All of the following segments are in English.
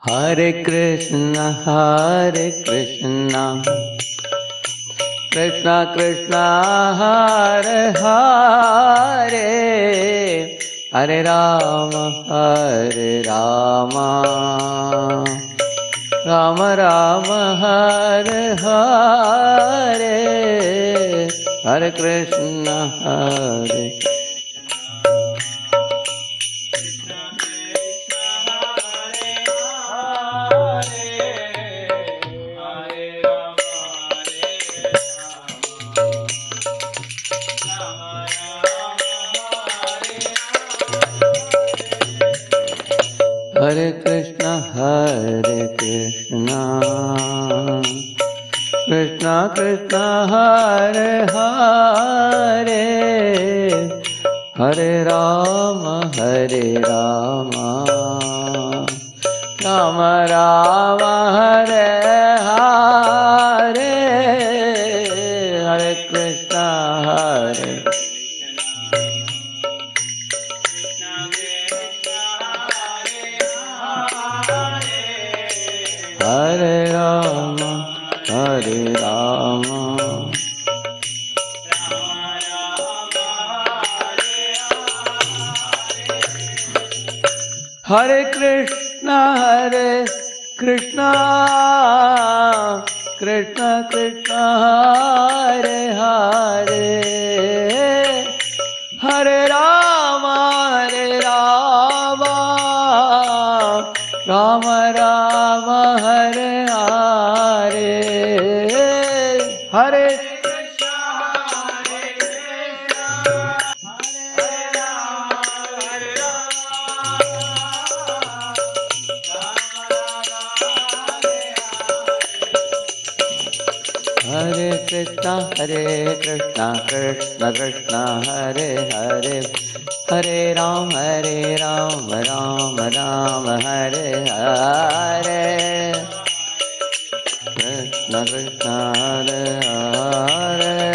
Hare Krishna, Krishna Krishna, Hare Hare, Hare Rama, Rama Rama, Hare Hare, Hare Krishna, Hare Hare Krishna, Krishna Krishna, Hare Hare, Hare Rama, Rama Rama, Hare Hare, Hare Krishna, Hare Hare Rama, Hare Rama, Hare Krishna, Krishna Krishna, Hare Hare, Hare Rama, Rama Rama, Hare Hare, Hare Hare Krishna, Krishna Krishna, Hare Hare, Hare Rama, Rama Rama, Hare Hare, Krishna Krishna, Hare Hare,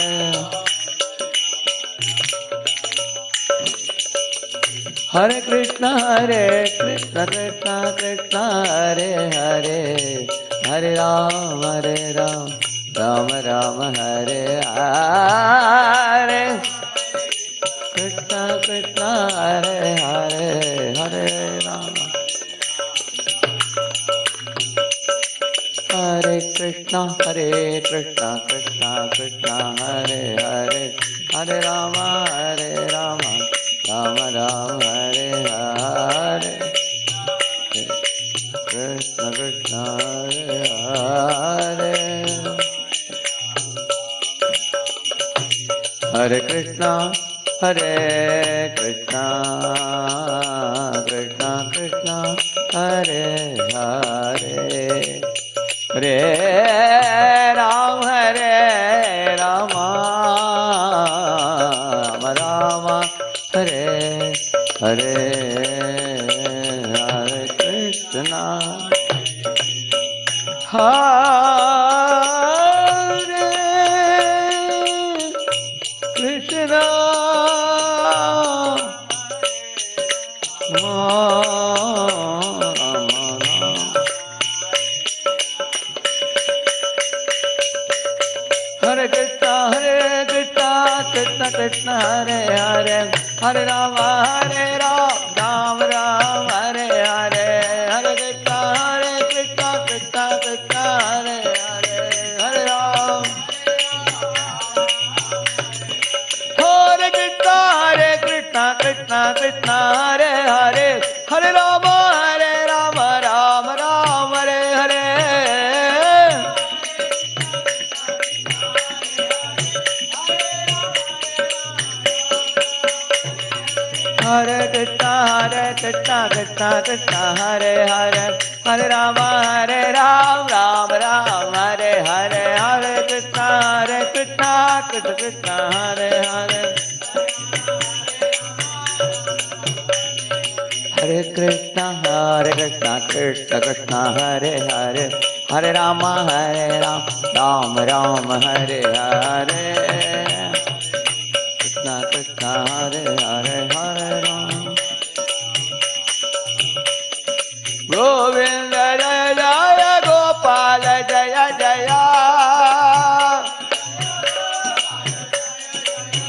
Hare Krishna, Krishna Krishna, Hare Hare, Hare Rama, Rama Rama, Hare Hare, Krishna Krishna, Hare Hare, Hare Rama, Hare Krishna, Krishna Krishna, Hare Hare, Hare Rama, Rama Rama, Hare Hare, Krishna Krishna, Hare Hare, Hare Krishna, Krishna Krishna, Hare Hare, Hare Rama, Rama Rama, Hare Hare, Hare Krishna, Hare Krishna, Hare Krishna, Krishna Krishna, Hare Hare, Hare Rama, Rama Rama, Hare Hare, Hare Krishna, Krishna Krishna, Hare Hare, Hare Rama, Hare Krishna, Krishna Krishna, Hare Hare, Hare Rama, Rama Rama, Hare Hare, Hare Krishna, Krishna Krishna, Hare Hare, Hare Rama, Rama Rama, Hare Hare, Hare Krishna, Krishna Krishna, Hare Hare, Hare Krishna, Krishna Krishna, Hare Hare, Hare Rama, Rama Rama, Hare Hare, Krishna Krishna, Hare Hare, Hare Rama, Govinda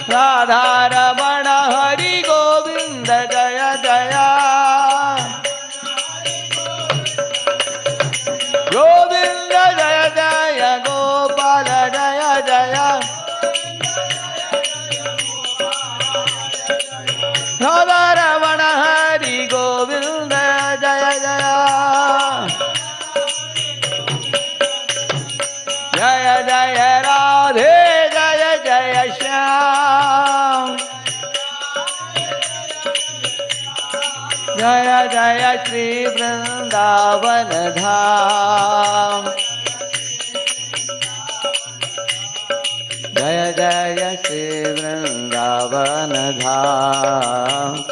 Radha Raman Hari Govind जय जय गोविंद जय जय गोपाल जय जय राधा रमण हरि गोविंद जय जय जय जय राधे जय जय श्याम जय जय श्री वृंदावन धाम जय जय श्री वृंदावन धाम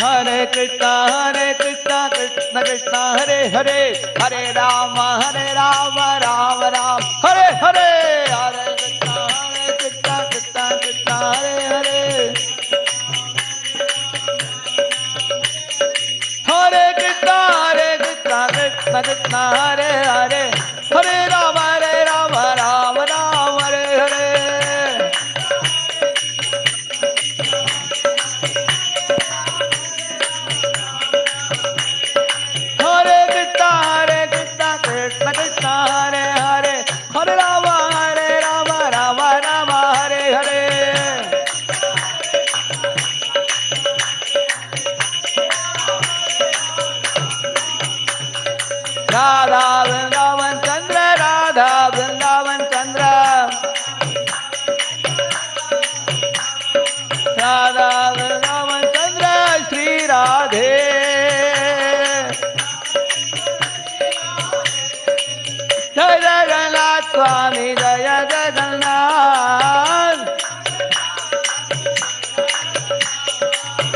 हरे कृष्णा कृष्ण कृष्ण हरे हरे हरे राम राम राम हरे हरे हरे कृष्ण कृष्ण कृष्ण हरे हरे हरे कृष्ण कृष्ण कृष्ण हरे हरे हरे राम राम हरे हरे कृष्ण कृष्ण हरे हरे हरे राम राम हरे हरे राधा वृंदावन चंद्र राधा वृंदावन चंद्र राधा वृंदावन चंद्र श्री राधे जय जगन्नाथ स्वामी जय जगन्नाथ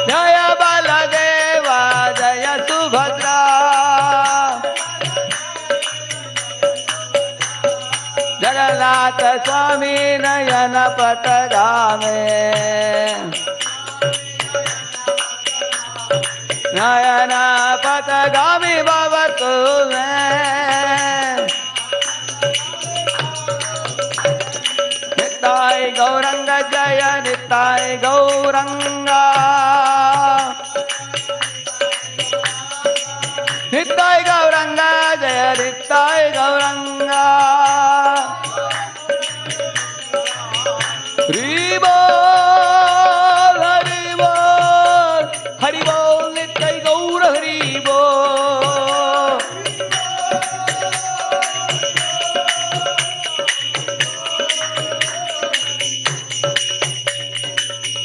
जय बलदेवा जय सुभद्रा जगन्नाथ स्वामी नयन पतगामे नयन पतगामी भवतु मे निताय गौरंग जय निताय गौरंगा निताय गौरंगा जय निताय गौरंगा हरि बोल हरि बोल निताय गौर हरि बोल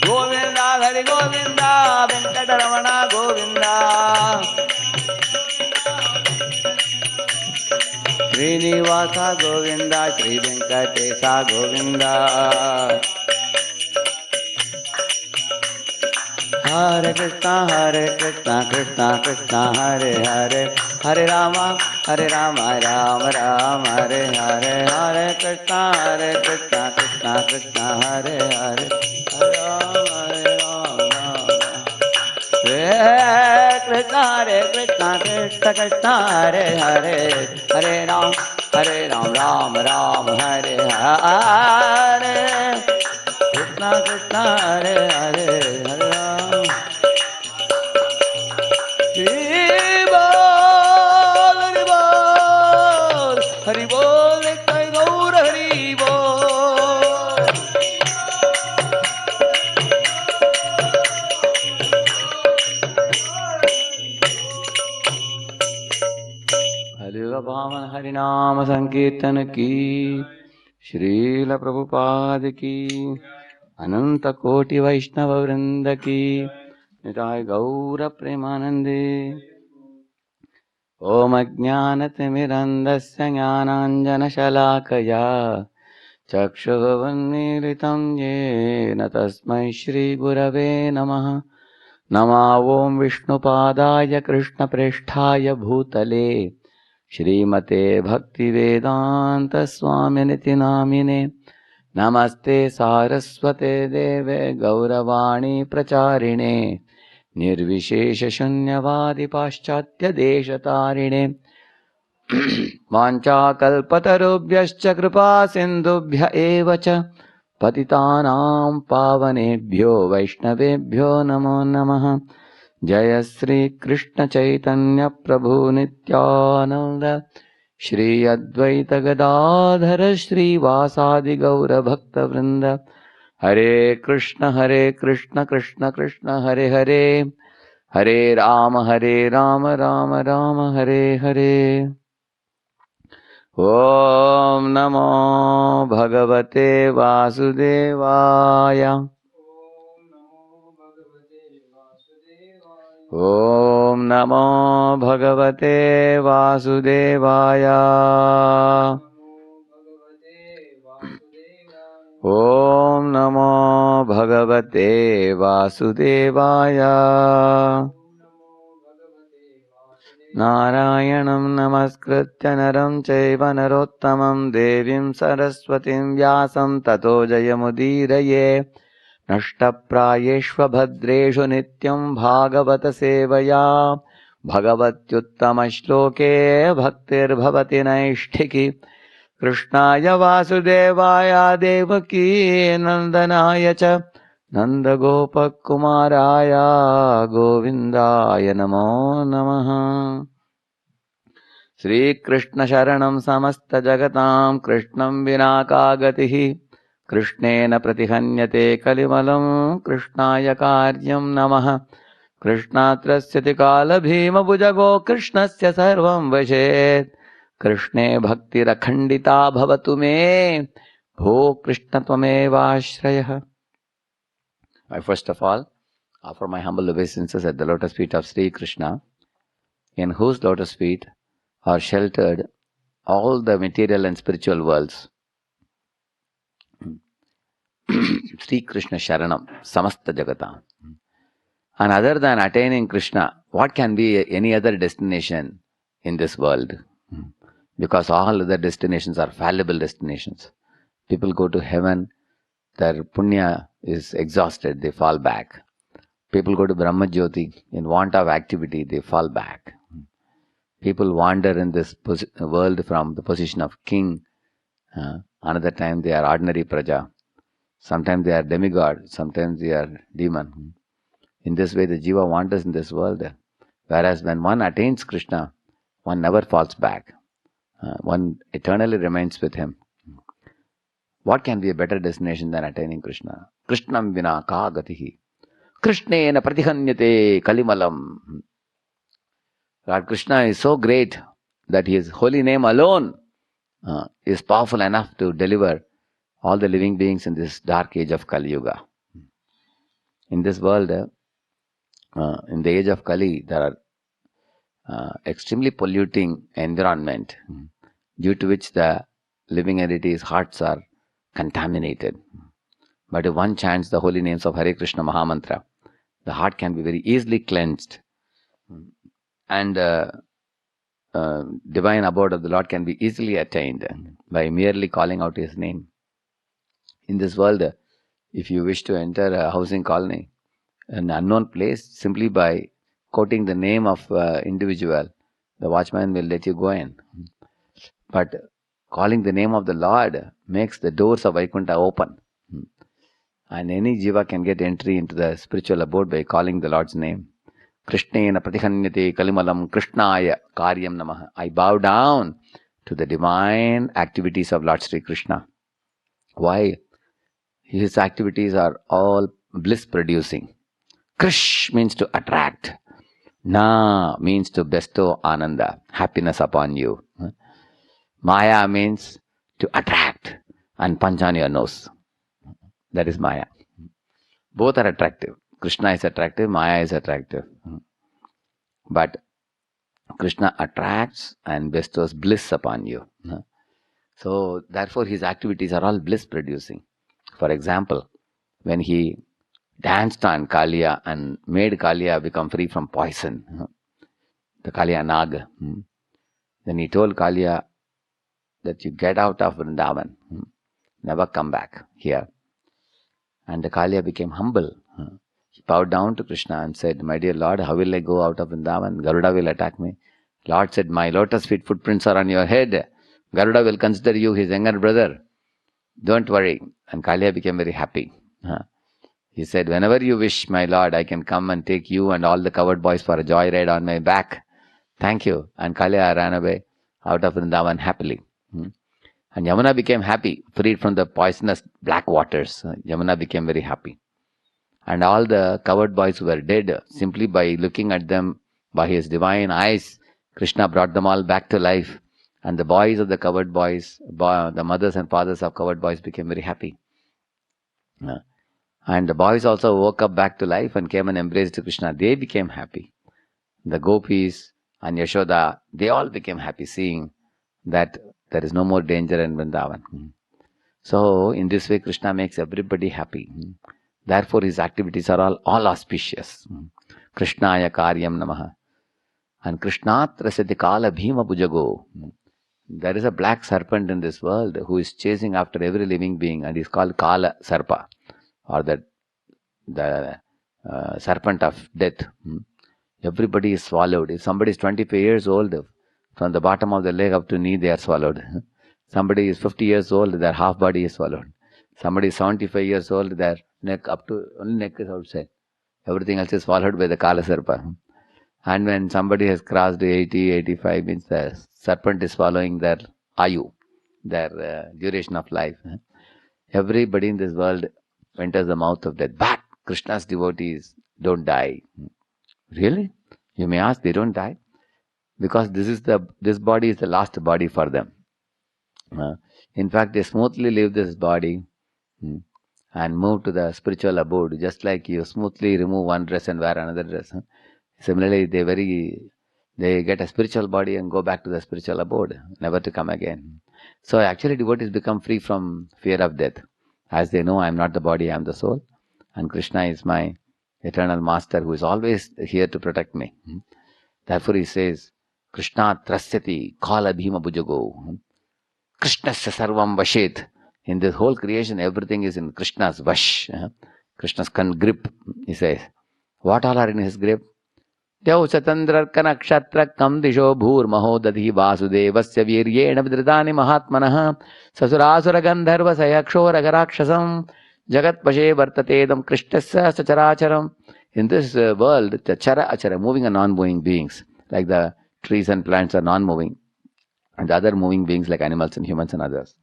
गोविंदा हरि गोविंदा वेंकटरमण गोविंदा श्रीनिवासा गोविंदा श्री वेंकटेशा गोविंदा हरे कृष्णा कृष्ण कृष्ण हरे हरे हरे राम राम राम हरे हरे हरे कृष्णा कृष्ण कृष्ण हरे हरे हरे राम कृष्ण कृष्ण हरे हरे हरे राम राम हरे हरे कृष्ण कृष्ण हरे हरे हरे राम हरि बोल नित्य गौर हरि बोल हरि भावन हरिनाम संकीर्तन की श्रील प्रभुपाद की अनंत कोटि वैष्णव वृंद की निताय गौर प्रेमानंदे ओम अज्ञानतिमिरन्धस्य ज्ञानाञ्जनशलाकया चक्षुरुन्मीलितं येन तस्मै श्रीगुरवे नमः नमो ॐ विष्णुपादाय कृष्णप्रेष्ठाय भूतले श्रीमते भक्तिवेदान्तस्वामिनिति नामिने नमस्ते सारस्वते देवे गौरवाणी प्रचारिणे निर्विशेष शून्यवादी पाश्चात्य देशतारिणे वाञ्छाकल्पतरुभ्यश्च कृपा सिन्धुभ्य एव च पतितानां पावनेभ्यो वैष्णवेभ्यो नमो नमः। जय श्री कृष्ण चैतन्य प्रभु नित्यानंद श्री अद्वैत गदाधर श्रीवासादि गौर भक्त वृंद। हरे कृष्ण कृष्ण कृष्ण हरे हरे, हरे राम राम राम हरे हरे। ओम नमो भगवते वासुदेवाय। ओम नमो भगवते वासुदेवाय। ओम नमो भगवते वासुदेवाय। नारायणं नमस्कृत्य नरं चैव नरोत्तमं देवीं सरस्वतीं व्यासं ततो जयमुदीरये। नष्टप्रायेष्वभद्रेषु नित्यं भागवत सेवया भगवत्युत्तमश्लोके भक्तिर्भवति नैष्ठिकी। कृष्णाय वासुदेवाय देवकी नन्दनाय च नन्दगोपकुमाराय गोविन्दाय नमो नमः। श्रीकृष्ण शरणं समस्तजगतां कृष्णं विना का गतिः। कृष्णेन प्रतिहन्यते कलिमलं कृष्णाय कार्यं नमः। कृष्णात्रस्यति कालभीमभुजगो कृष्णस्य सर्वं वशेत्। कृष्णे भक्तिरखण्डिता भवतु मे भो Krishna त्वमेवाश्रयः। I first of all offer my humble obeisances at the lotus feet of Sri Krishna, in whose lotus feet are sheltered all the material and spiritual worlds. Sri Krishna Sharanam, Samasta Jagatam. And other than attaining Krishna, what can be any other destination in this world? Because all other destinations are fallible destinations. People go to heaven, their punya is exhausted, they fall back. People go to Brahma Jyoti, in want of activity, they fall back. People wander in this world from the position of king. Another time they are ordinary praja. Sometimes they are demigod, sometimes they are demon. In this way, the jiva wanders in this world. Whereas when one attains Krishna, one never falls back. One eternally remains with him. What can be a better destination than attaining Krishna? Krishnam vina ka gatihi. Krishnena pratihanyate kalimalam. Lord Krishna is so great that his holy name alone is powerful enough to deliver all the living beings in this dark age of Kali Yuga. In this world, in the age of Kali, there are extremely polluting environment due to which the living entities' hearts are contaminated. But if one chants the holy names of Hare Krishna Mahamantra, the heart can be very easily cleansed, and divine abode of the Lord can be easily attained by merely calling out his name. In this world, if you wish to enter a housing colony, an unknown place, simply by quoting the name of individual, the watchman will let you go in. But calling the name of the Lord makes the doors of Vaikuntha open. And any jiva can get entry into the spiritual abode by calling the Lord's name. Krishnena pratihanyate kalimalam krishnaya karyam namaha. I bow down to the divine activities of Lord Sri Krishna. Why? His activities are all bliss producing. Krish means to attract. Na means to bestow ananda, happiness upon you. Maya means to attract and punch on your nose. That is Maya. Both are attractive. Krishna is attractive, Maya is attractive. But Krishna attracts and bestows bliss upon you. So therefore his activities are all bliss producing. For example, when he danced on Kaliya and made Kaliya become free from poison, the Kaliya Nag, then he told Kaliya that you get out of Vrindavan, never come back here. And the Kaliya became humble. He bowed down to Krishna and said, my dear Lord, how will I go out of Vrindavan? Garuda will attack me. Lord said, my lotus feet footprints are on your head. Garuda will consider you his younger brother. Don't worry. And Kalia became very happy. He said, whenever you wish, my lord, I can come and take you and all the coward boys for a joyride on my back. Thank you. And Kalia ran away out of Vrindavan happily. And Yamuna became happy, freed from the poisonous black waters. Yamuna became very happy. And all the coward boys were dead. Simply by looking at them by his divine eyes, Krishna brought them all back to life. And the boys of the coward boys, the mothers and fathers of coward boys became very happy. And the boys also woke up back to life and came and embraced Krishna. They became happy. The gopis and Yashoda, they all became happy seeing that there is no more danger in Vrindavan. So, in this way, Krishna makes everybody happy. Therefore, his activities are all auspicious. Krishnaya Karyam Namaha. And Krishnat Rasati Kala Bhima Bhujago. There is a black serpent in this world who is chasing after every living being, and is called Kala Sarpa, or the serpent of death. Everybody is swallowed. If somebody is 25 years old, from the bottom of the leg up to knee, they are swallowed. Somebody is 50 years old, their half body is swallowed. Somebody is 75 years old, their neck up to, only neck is outside. Everything else is swallowed by the Kala Sarpa. And when somebody has crossed 80, 85, means the serpent is swallowing their ayu, their duration of life. Everybody in this world enters the mouth of death. But Krishna's devotees don't die. Really? You may ask, they don't die? Because this body is the last body for them. In fact, they smoothly leave this body and move to the spiritual abode, just like you smoothly remove one dress and wear another dress. Similarly, they get a spiritual body and go back to the spiritual abode, never to come again. So actually, devotees become free from fear of death, as they know, I am not the body, I am the soul, and Krishna is my eternal master who is always here to protect me. Therefore, he says, Krishna trasyati kala bhima bhujago. Krishnasya sarvam vashet. In this whole creation, everything is in Krishna's vash. Krishna's grip, he says. What all are in his grip? Dev Satandra Kanakshatra Kam Disho Bhur Mahodadhi Vasudevasya Viryena Vidridani Mahatmanaha Sasurasura Gandharva Sayakshora Garakshasam Jagat Pashe Vartatedam Krishnasya Sacharacharam. In this world, the Chara Achara, moving and non-moving beings, like the trees and plants are non-moving, and the other moving beings like animals and humans and others.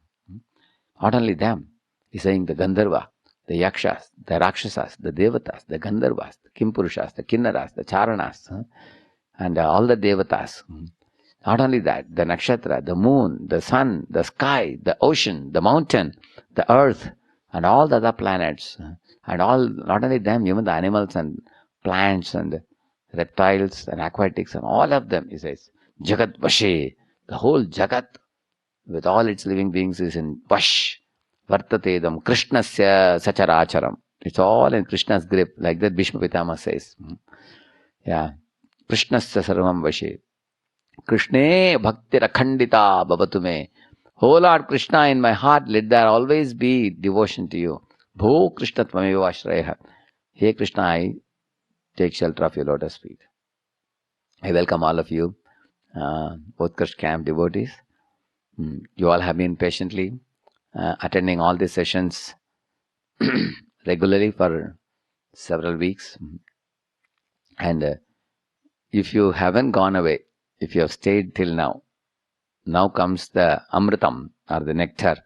Not only them, he's saying the Gandharva, the Yakshas, the Rakshasas, the Devatas, the Gandharvas, the Kimpurushas, the Kinnaras, the Charanas, and all the Devatas. Not only that, the Nakshatra, the moon, the sun, the sky, the ocean, the mountain, the earth, and all the other planets, and all, not only them, even the animals and plants and reptiles and aquatics and all of them, he says, Jagat Vashe, the whole Jagat with all its living beings is in Vash. Vartatedam Krishnasya Sacharacharam. It's all in Krishna's grip, like that Bhishma Pitama says. Yeah. Krishnasya Sarvam Vashe. Krishne Bhakti Rakhandita Bhavatume. Oh Lord Krishna, in my heart, let there always be devotion to you. Bho Krishna Tvameva Ashrayaha. Hey Krishna, I take shelter of your lotus feet. I welcome all of you, Utkarsh Camp devotees. You all have been patiently attending all these sessions regularly for several weeks. And if you haven't gone away, if you have stayed till now, now comes the Amritam, or the nectar,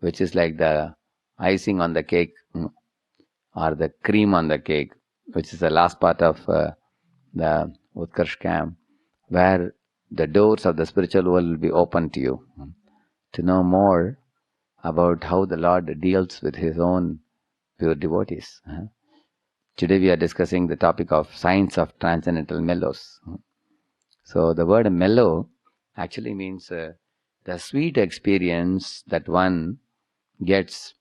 which is like the icing on the cake, or the cream on the cake, which is the last part of the Utkarsh Camp, where the doors of the spiritual world will be open to you to know more about how the Lord deals with his own pure devotees. Today we are discussing the topic of science of transcendental mellows. So the word mellow actually means the sweet experience that one gets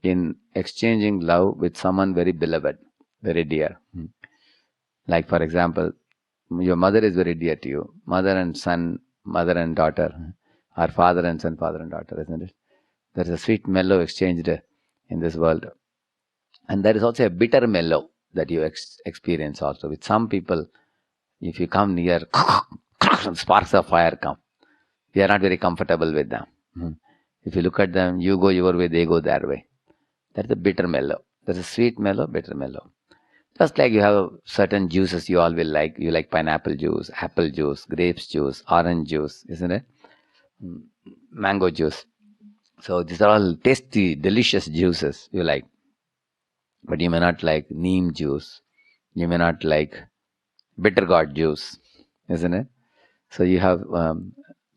in exchanging love with someone very beloved, very dear. Like for example, your mother is very dear to you. Mother and son, mother and daughter, or father and son, father and daughter, isn't it? There is a sweet mellow exchanged in this world. And there is also a bitter mellow that you experience also. With some people, if you come near, sparks of fire come. We are not very comfortable with them. If you look at them, you go your way, they go their way. That's a bitter mellow. That's a sweet mellow, bitter mellow. Just like you have certain juices you all will like. You like pineapple juice, apple juice, grapes juice, orange juice, isn't it? Mango juice. So these are all tasty, delicious juices you like. But you may not like neem juice. You may not like bitter gourd juice, isn't it? So you have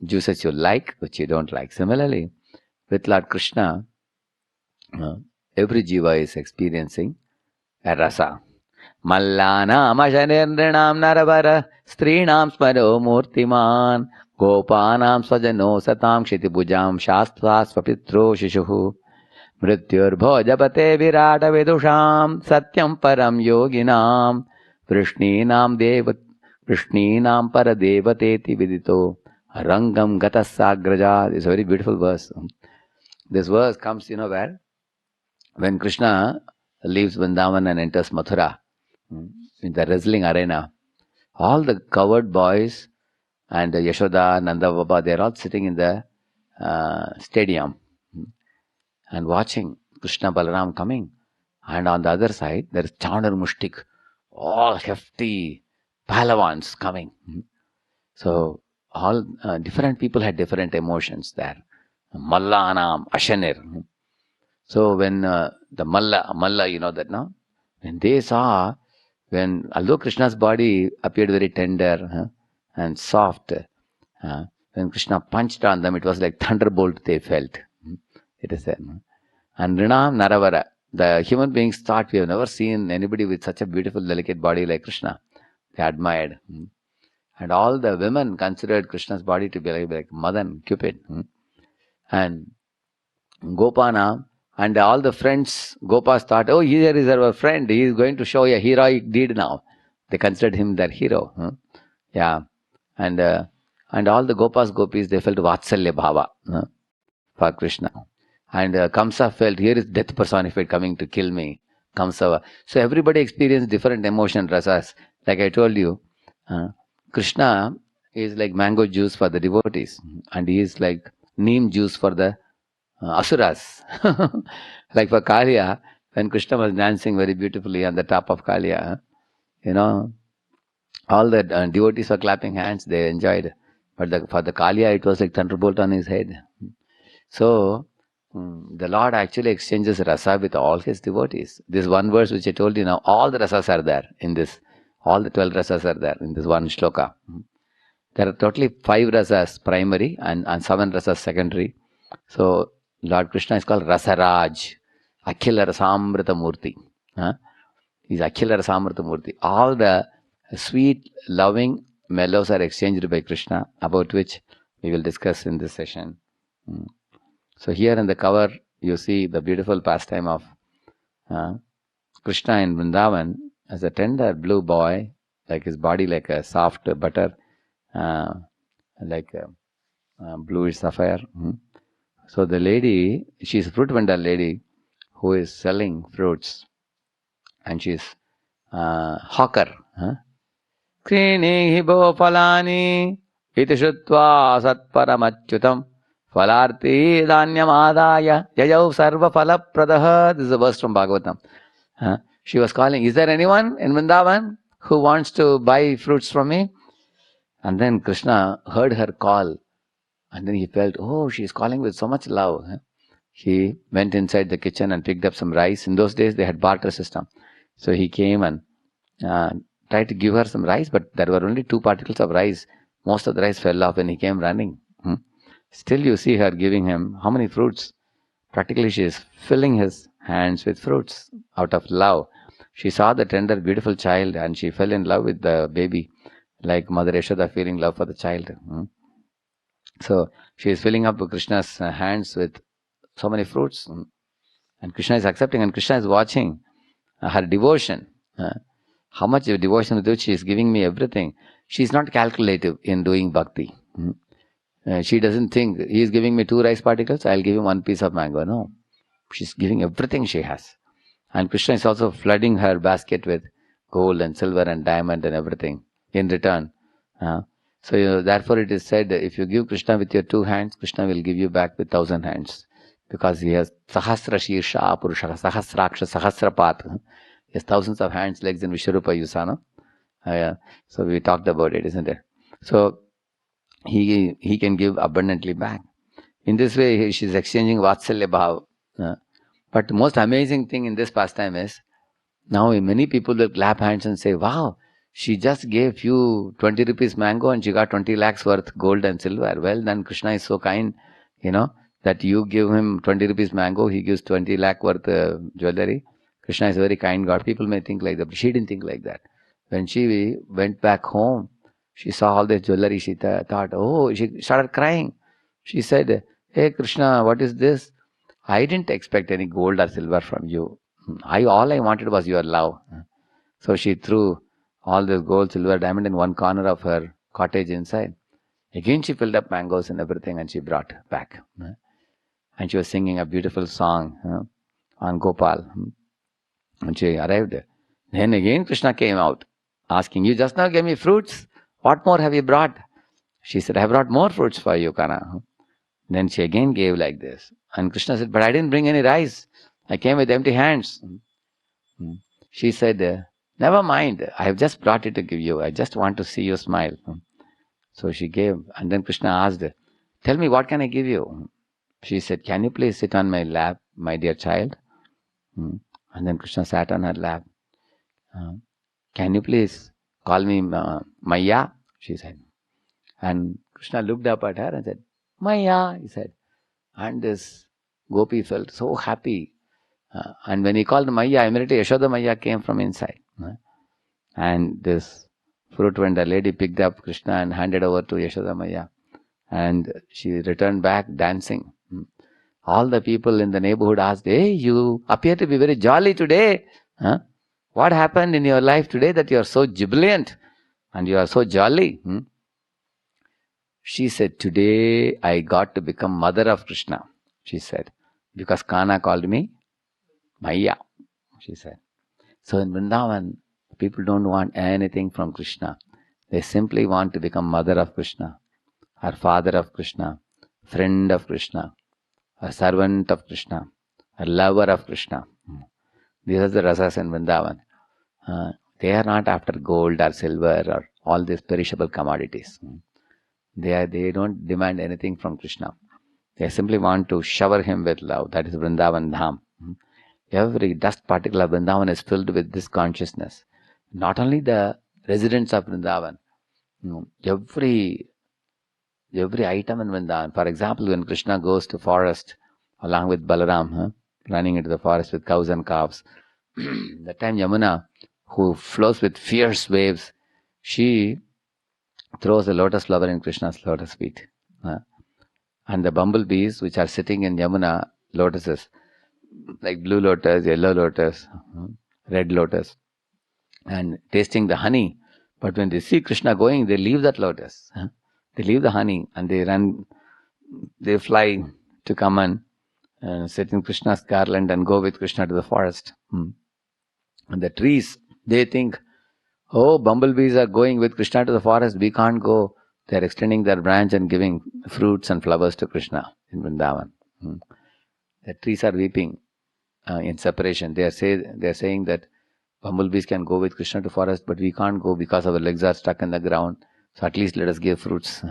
juices you like, which you don't like. Similarly, with Lord Krishna, every jiva is experiencing a rasa. Mallanam ashanirnam naravara strinam smaro murtiman gopanam swajano satam kshitibujam shastra swapitro shishuhu mrityurbhojapate virata vidusham satyam param yoginam vrishninam paradevateti vidito rangam gatasagraja. It's a very beautiful verse. This verse comes, where? When Krishna leaves Vrindavan and enters Mathura, in the wrestling arena, all the cowherd boys and Yashoda, Nanda Baba, they are all sitting in the stadium and watching Krishna Balaram coming. And on the other side, there is Chandar Mushtik, all hefty Pahalawans coming. So all different people had different emotions there. Mallanam, Ashanir. So when the Malla, you know that now? When they saw, although Krishna's body appeared very tender and soft, when Krishna punched on them, it was like thunderbolt they felt. It is said. And Rinam Naravara, the human beings thought, we have never seen anybody with such a beautiful, delicate body like Krishna. They admired. And all the women considered Krishna's body to be like Madan, Cupid. And Gopana, and all the friends, Gopas thought, oh, here is our friend. He is going to show a heroic deed now. They considered him their hero. Yeah. And all the Gopas, Gopis, they felt Vatsalya Bhava for Krishna. And Kamsa felt, here is death personified coming to kill me. Kamsa. So everybody experienced different emotion rasas. Like I told you, Krishna is like mango juice for the devotees. And he is like neem juice for the Asuras. Like for Kaliya, when Krishna was dancing very beautifully on the top of Kaliya, all the devotees were clapping hands, they enjoyed. But for the Kaliya, it was like thunderbolt on his head. So, the Lord actually exchanges rasa with all his devotees. This one verse which I told you now, all the rasas are there in this. All the 12 rasas are there in this one shloka. There are totally 5 rasas primary and 7 rasas secondary. So, Lord Krishna is called Rasaraj, Akhila Rasamrita Murti. He's Akhila Rasamrita Murti. All the sweet, loving mellows are exchanged by Krishna, about which we will discuss in this session. So here in the cover, you see the beautiful pastime of Krishna in Vrindavan as a tender blue boy, like his body like a soft butter, like a bluish sapphire. So the lady, she's a fruit vendor lady who is selling fruits, and she's hawker. Krinihi bo falani iti shutva satparamachyutam falarti dhanyam adaya yayau sarva falapradaha. This is a verse from Bhagavatam. She was calling, is there anyone in Vrindavan who wants to buy fruits from me? And then Krishna heard her call. And then he felt, oh, she is calling with so much love. He went inside the kitchen and picked up some rice. In those days, they had barter system. So he came and tried to give her some rice, but there were only 2 particles of rice. Most of the rice fell off and he came running. Still you see her giving him how many fruits? Practically she is filling his hands with fruits out of love. She saw the tender, beautiful child and she fell in love with the baby, like Mother Yashoda feeling love for the child. So she is filling up Krishna's hands with so many fruits, and Krishna is accepting, and Krishna is watching her devotion. How much devotion with which she is giving me everything. She is not calculative in doing bhakti. She doesn't think, he is giving me 2 rice particles, I'll give him 1 piece of mango. No. She's giving everything she has. And Krishna is also flooding her basket with gold and silver and diamond and everything in return. So therefore it is said, if you give Krishna with your 2 hands, Krishna will give you back with 1,000 hands. Because he has Sahasra Shirsha Purusha, Sahasraksha, Sahasrapat. He has thousands of hands, legs in Vishwarupa Yusana. So we talked about it, isn't it? So he can give abundantly back. In this way, she is exchanging Vatsalya Bhav. But the most amazing thing in this pastime is, now many people will clap hands and say, wow, she just gave you 20 rupees mango and she got 20 lakhs worth gold and silver. Well, then Krishna is so kind, that you give him 20 rupees mango, he gives 20 lakh worth jewelry. Krishna is a very kind God. People may think like that, but she didn't think like that. When she went back home, she saw all this jewelry, she thought, oh, she started crying. She said, hey Krishna, what is this? I didn't expect any gold or silver from you. All I wanted was your love. So she threw all this gold, silver, diamond in one corner of her cottage inside. Again she filled up mangoes and everything and she brought back. And she was singing a beautiful song on Gopal. And she arrived. Then again Krishna came out asking, you just now gave me fruits. What more have you brought? She said, I brought more fruits for you, Kana. Then she again gave like this. And Krishna said, but I didn't bring any rice. I came with empty hands. She said, never mind. I have just brought it to give you. I just want to see you smile. So she gave. And then Krishna asked, tell me, what can I give you? She said, can you please sit on my lap, my dear child? And then Krishna sat on her lap. Can you please call me Maya? She said. And Krishna looked up at her and said, Maya, he said. And this Gopi felt so happy. And when he called Maya, immediately Yashoda Maya came from inside. And this fruit vendor lady picked up Krishna and handed over to Yashoda Maya. And she returned back dancing. All the people in the neighborhood asked, hey, you appear to be very jolly today. What happened in your life today that you are so jubilant and you are so jolly? She said, today I got to become mother of Krishna, she said, because Kana called me Maya, she said. So in Vrindavan, people don't want anything from Krishna. They simply want to become mother of Krishna, or father of Krishna, friend of Krishna, a servant of Krishna, a lover of Krishna. These are the rasas in Vrindavan. They are not after gold or silver or all these perishable commodities. They don't demand anything from Krishna. They simply want to shower him with love. That is Vrindavan Dham. Every dust particle of Vrindavan is filled with this consciousness. Not only the residents of Vrindavan, every item in Vrindavan. For example, when Krishna goes to forest along with Balaram, running into the forest with cows and calves, that time Yamuna, who flows with fierce waves, she throws a lotus flower in Krishna's lotus feet. And the bumblebees, which are sitting in Yamuna lotuses, like blue lotus, yellow lotus, red lotus, and tasting the honey. But when they see Krishna going, they leave that lotus. They leave the honey and they run, they fly to come and sit in Krishna's garland and go with Krishna to the forest. And the trees, they think, oh, bumblebees are going with Krishna to the forest, we can't go. They are extending their branch and giving fruits and flowers to Krishna in Vrindavan. The trees are weeping in separation. They are saying that bumblebees can go with Krishna to forest, but we can't go because our legs are stuck in the ground. So at least let us give fruits.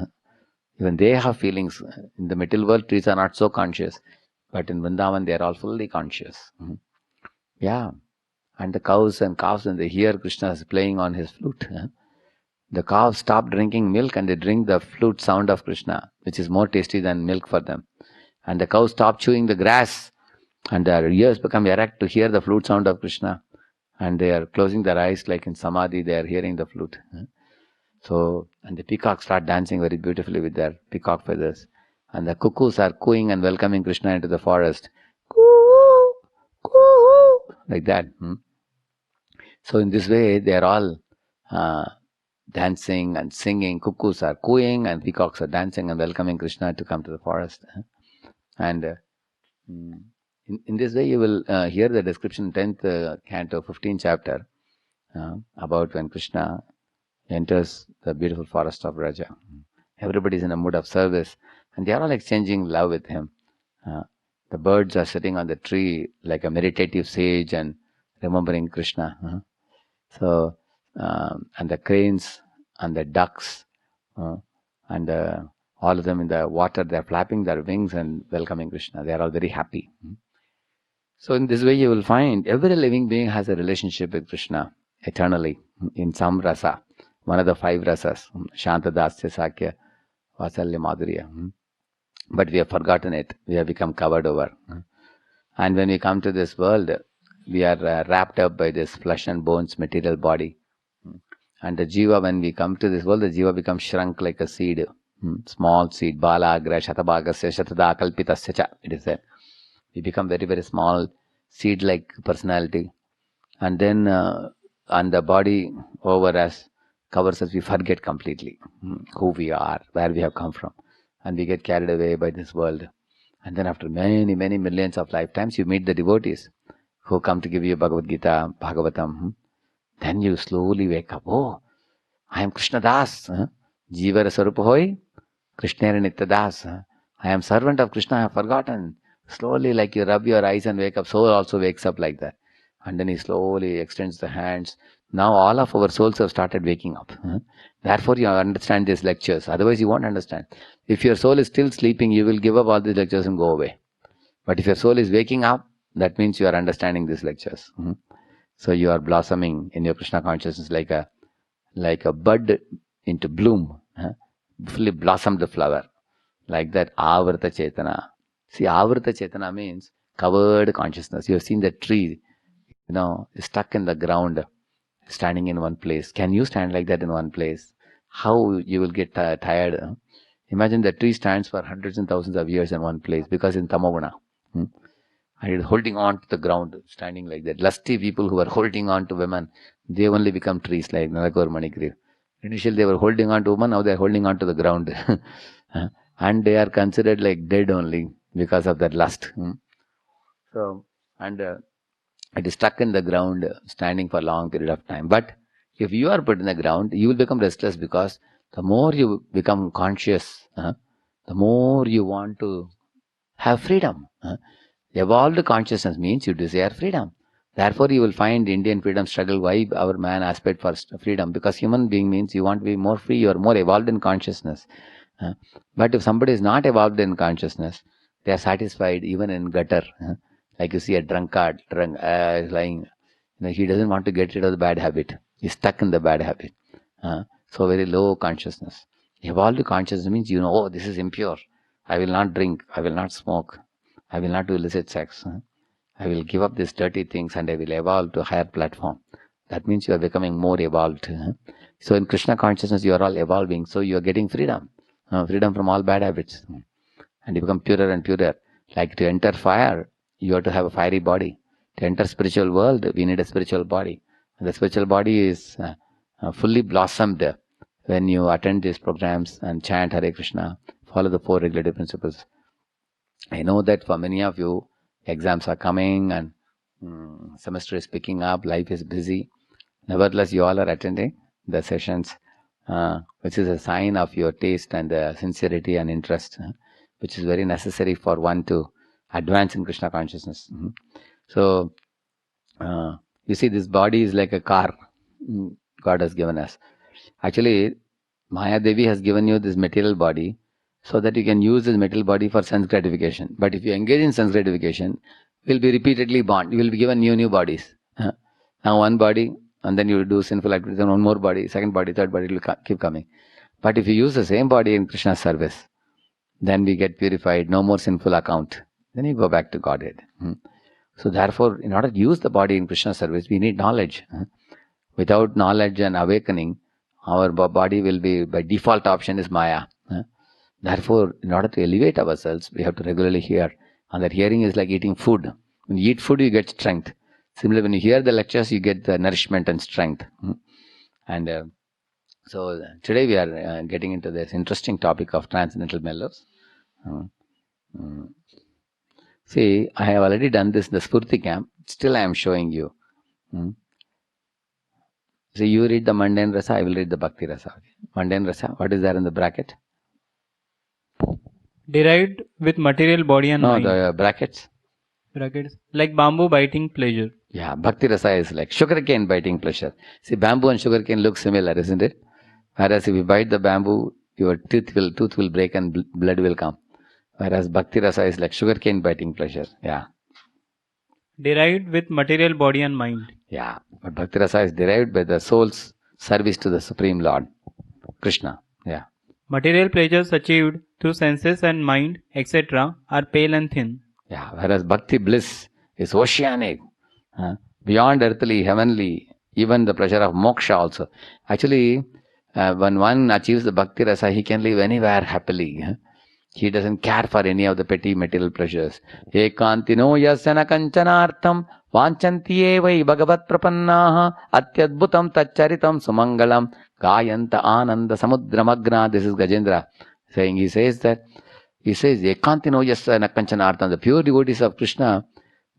Even they have feelings. In the material world, trees are not so conscious. But in Vrindavan, they are all fully conscious. Yeah. And the cows and calves, when they hear Krishna is playing on his flute, the cows stop drinking milk and they drink the flute sound of Krishna, which is more tasty than milk for them. And the cows stop chewing the grass and their ears become erect to hear the flute sound of Krishna. And they are closing their eyes like in Samadhi, they are hearing the flute. So, and the peacocks start dancing very beautifully with their peacock feathers. And the cuckoos are cooing and welcoming Krishna into the forest. Coo, coo, like that. So in this way, they are all dancing and singing. Cuckoos are cooing and peacocks are dancing and welcoming Krishna to come to the forest. And in this way, you will hear the description, 10th canto, 15th chapter, about when Krishna enters the beautiful forest of Raja. Everybody is in a mood of service, and they are all exchanging love with him. Uh, the birds are sitting on the tree like a meditative sage and remembering Krishna. So, and the cranes and the ducks uh, and all of them in the water, they are flapping their wings and welcoming Krishna. They are all very happy. So, in this way, you will find every living being has a relationship with Krishna eternally in some rasa, one of the five rasas, Shanta, Dasya, Sakya, Vasalya, Madhurya. But we have forgotten it. We have become covered over. And when we come to this world, we are wrapped up by this flesh and bones material body. And the jiva, when we come to this world, the jiva becomes shrunk like a seed, small seed. Bala, agra, shatabhagasya, shatada, kalpitasya cha, it is said. We become very, very small, seed-like personality. And then, and the body over us covers us, we forget completely who we are, where we have come from. And we get carried away by this world. And then after many, many millions of lifetimes, you meet the devotees who come to give you Bhagavad Gita, Bhagavatam. Then you slowly wake up. Oh, I am Krishna Das. Jivara Sarupa Hoy, Krishna Nitya Das. I am servant of Krishna, I have forgotten. Slowly, like you rub your eyes and wake up, soul also wakes up like that. And then he slowly extends the hands. Now all of our souls have started waking up. Therefore, you understand these lectures. Otherwise, you won't understand. If your soul is still sleeping, you will give up all these lectures and go away. But if your soul is waking up, that means you are understanding these lectures. So you are blossoming in your Krishna consciousness like a bud into bloom, fully blossomed the flower. Like that, Avrata Chetana. See, Avrata Chetana means covered consciousness. You have seen the tree, stuck in the ground, standing in one place. Can you stand like that in one place? How you will get tired? Imagine the tree stands for hundreds and thousands of years in one place because in Tamoguna. And it is holding on to the ground, standing like that. Lusty people who are holding on to women, they only become trees like Nalakor Manikriv. Initially they were holding on to women, now they are holding on to the ground. And they are considered like dead only because of that lust. So, and it is stuck in the ground, standing for a long period of time. But if you are put in the ground, you will become restless because the more you become conscious, the more you want to have freedom. Evolved consciousness means you desire freedom. Therefore, you will find Indian freedom struggle. Why our man aspect for freedom? Because human being means you want to be more free. You are more evolved in consciousness. But if somebody is not evolved in consciousness, they are satisfied even in gutter. Like you see a drunkard lying. He doesn't want to get rid of the bad habit. He's stuck in the bad habit. So very low consciousness. Evolved consciousness means oh, this is impure. I will not drink. I will not smoke. I will not do illicit sex. I will give up these dirty things and I will evolve to a higher platform. That means you are becoming more evolved. So in Krishna consciousness, you are all evolving. So you are getting freedom. Freedom from all bad habits. And you become purer and purer. Like to enter fire, you have to have a fiery body. To enter spiritual world, we need a spiritual body. And the spiritual body is fully blossomed when you attend these programs and chant Hare Krishna, follow the 4 regulative principles. I know that for many of you, exams are coming and semester is picking up, life is busy. Nevertheless, you all are attending the sessions, which is a sign of your taste and sincerity and interest, which is very necessary for one to advance in Krishna consciousness. So, you see, this body is like a car God has given us. Actually, Maya Devi has given you this material body so that you can use this material body for sense gratification. But if you engage in sense gratification, you will be repeatedly born. You will be given new bodies. Now one body, and then you will do sinful activities, and one more body, second body, third body, it will keep coming. But if you use the same body in Krishna's service, then we get purified, no more sinful account. Then you go back to Godhead. So therefore, in order to use the body in Krishna's service, we need knowledge. Without knowledge and awakening, our body will be, by default option is Maya. Therefore, in order to elevate ourselves, we have to regularly hear. And that hearing is like eating food. When you eat food, you get strength. Similarly, when you hear the lectures, you get the nourishment and strength. And so today we are getting into this interesting topic of transcendental mellows. See, I have already done this, the Spurti camp. Still I am showing you. So you read the mundane rasa, I will read the bhakti rasa. Mundane rasa, what is there in the bracket? Derived with material body and No, mind. the brackets. Brackets. Like bamboo biting pleasure. Yeah, bhakti rasa is like sugarcane biting pleasure. See, bamboo and sugarcane look similar, isn't it? Whereas if you bite the bamboo, your tooth will break and blood will come. Whereas bhakti rasa is like sugarcane biting pleasure. Yeah. Derived with material body and mind. Yeah. But bhakti rasa is derived by the soul's service to the Supreme Lord, Krishna. Yeah. Material pleasures achieved through senses and mind, etc., are pale and thin. Yeah. Whereas bhakti bliss is oceanic, beyond earthly, heavenly, even the pleasure of moksha also. Actually, when one achieves the bhakti rasa, he can live anywhere happily. He doesn't care for any of the petty material pleasures. Ekantino yasana kanchanartham vanchanti evai bhagavat prapannaha atyadbhutam tacharitam sumangalam gayanta ananda samudramagna. This is Gajendra saying. He says ekantino yasana kanchanartham. The pure devotees of Krishna,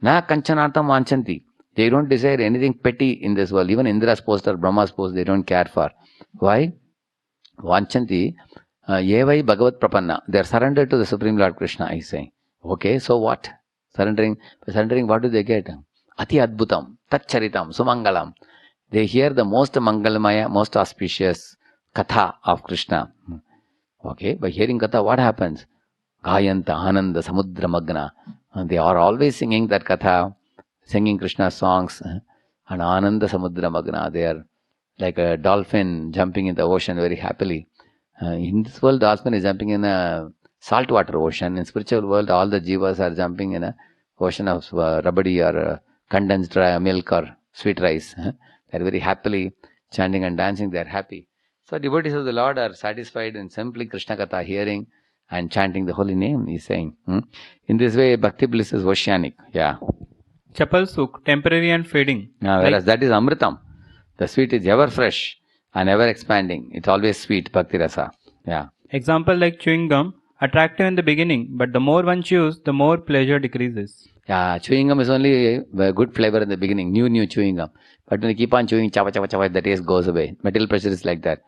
na kanchanartham vanchanti. They don't desire anything petty in this world. Even Indra's post or Brahma's post, they don't care for. Why? Vanchanti Yevai Bhagavat Prapanna. They are surrendered to the Supreme Lord Krishna, he's saying. Okay, so what? Surrendering, what do they get? Ati Adbhutam, Tacharitam, Sumangalam. They hear the most Mangalamaya, most auspicious Katha of Krishna. Okay, by hearing Katha, what happens? Gayanta, Ananda, Samudra Magna. They are always singing that Katha, singing Krishna's songs, and Ananda Samudra Magna. They are like a dolphin jumping in the ocean very happily. In this world, the dolphin is jumping in a saltwater ocean. In spiritual world, all the jivas are jumping in a ocean of rabadi or condensed milk or sweet rice. They are very happily chanting and dancing. They are happy. So devotees of the Lord are satisfied in simply Krishna Katha, hearing and chanting the holy name, he is saying. In this way, bhakti bliss is oceanic. Yeah. Chapal sukh, temporary and fading. Whereas that is amritam. The sweet is ever fresh and ever expanding. It's always sweet, bhakti rasa. Yeah. Example like chewing gum, attractive in the beginning, but the more one chews, the more pleasure decreases. Yeah, chewing gum is only a good flavor in the beginning, new chewing gum. But when you keep on chewing, chava, the taste goes away. Material pleasure is like that.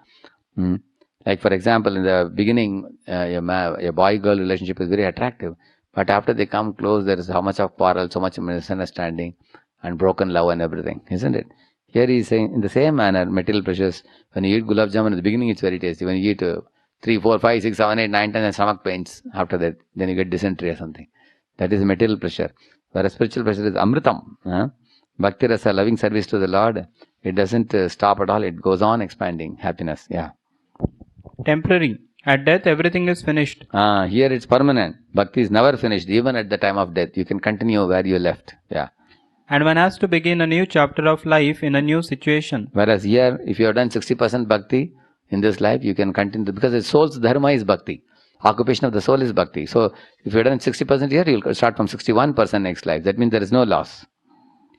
Like for example, in the beginning, your boy-girl relationship is very attractive. But after they come close, there is how much of quarrel, so much misunderstanding and broken love and everything, isn't it? Here he is saying, in the same manner, material pleasures, when you eat gulab jamun, in the beginning it's very tasty. When you eat 3, 4, 5, 6, 7, 8, 9, 10, and stomach pains after that, then you get dysentery or something. That is material pleasure. Whereas spiritual pleasure is amritam. Bhakti rasa, loving service to the Lord, it doesn't stop at all. It goes on expanding happiness. Yeah. Temporary. At death, everything is finished. Here it's permanent. Bhakti is never finished. Even at the time of death, you can continue where you left. Yeah. And one has to begin a new chapter of life in a new situation. Whereas here, if you have done 60% bhakti in this life, you can continue, because the soul's dharma is bhakti. Occupation of the soul is bhakti. So, if you have done 60% here, you will start from 61% next life. That means there is no loss.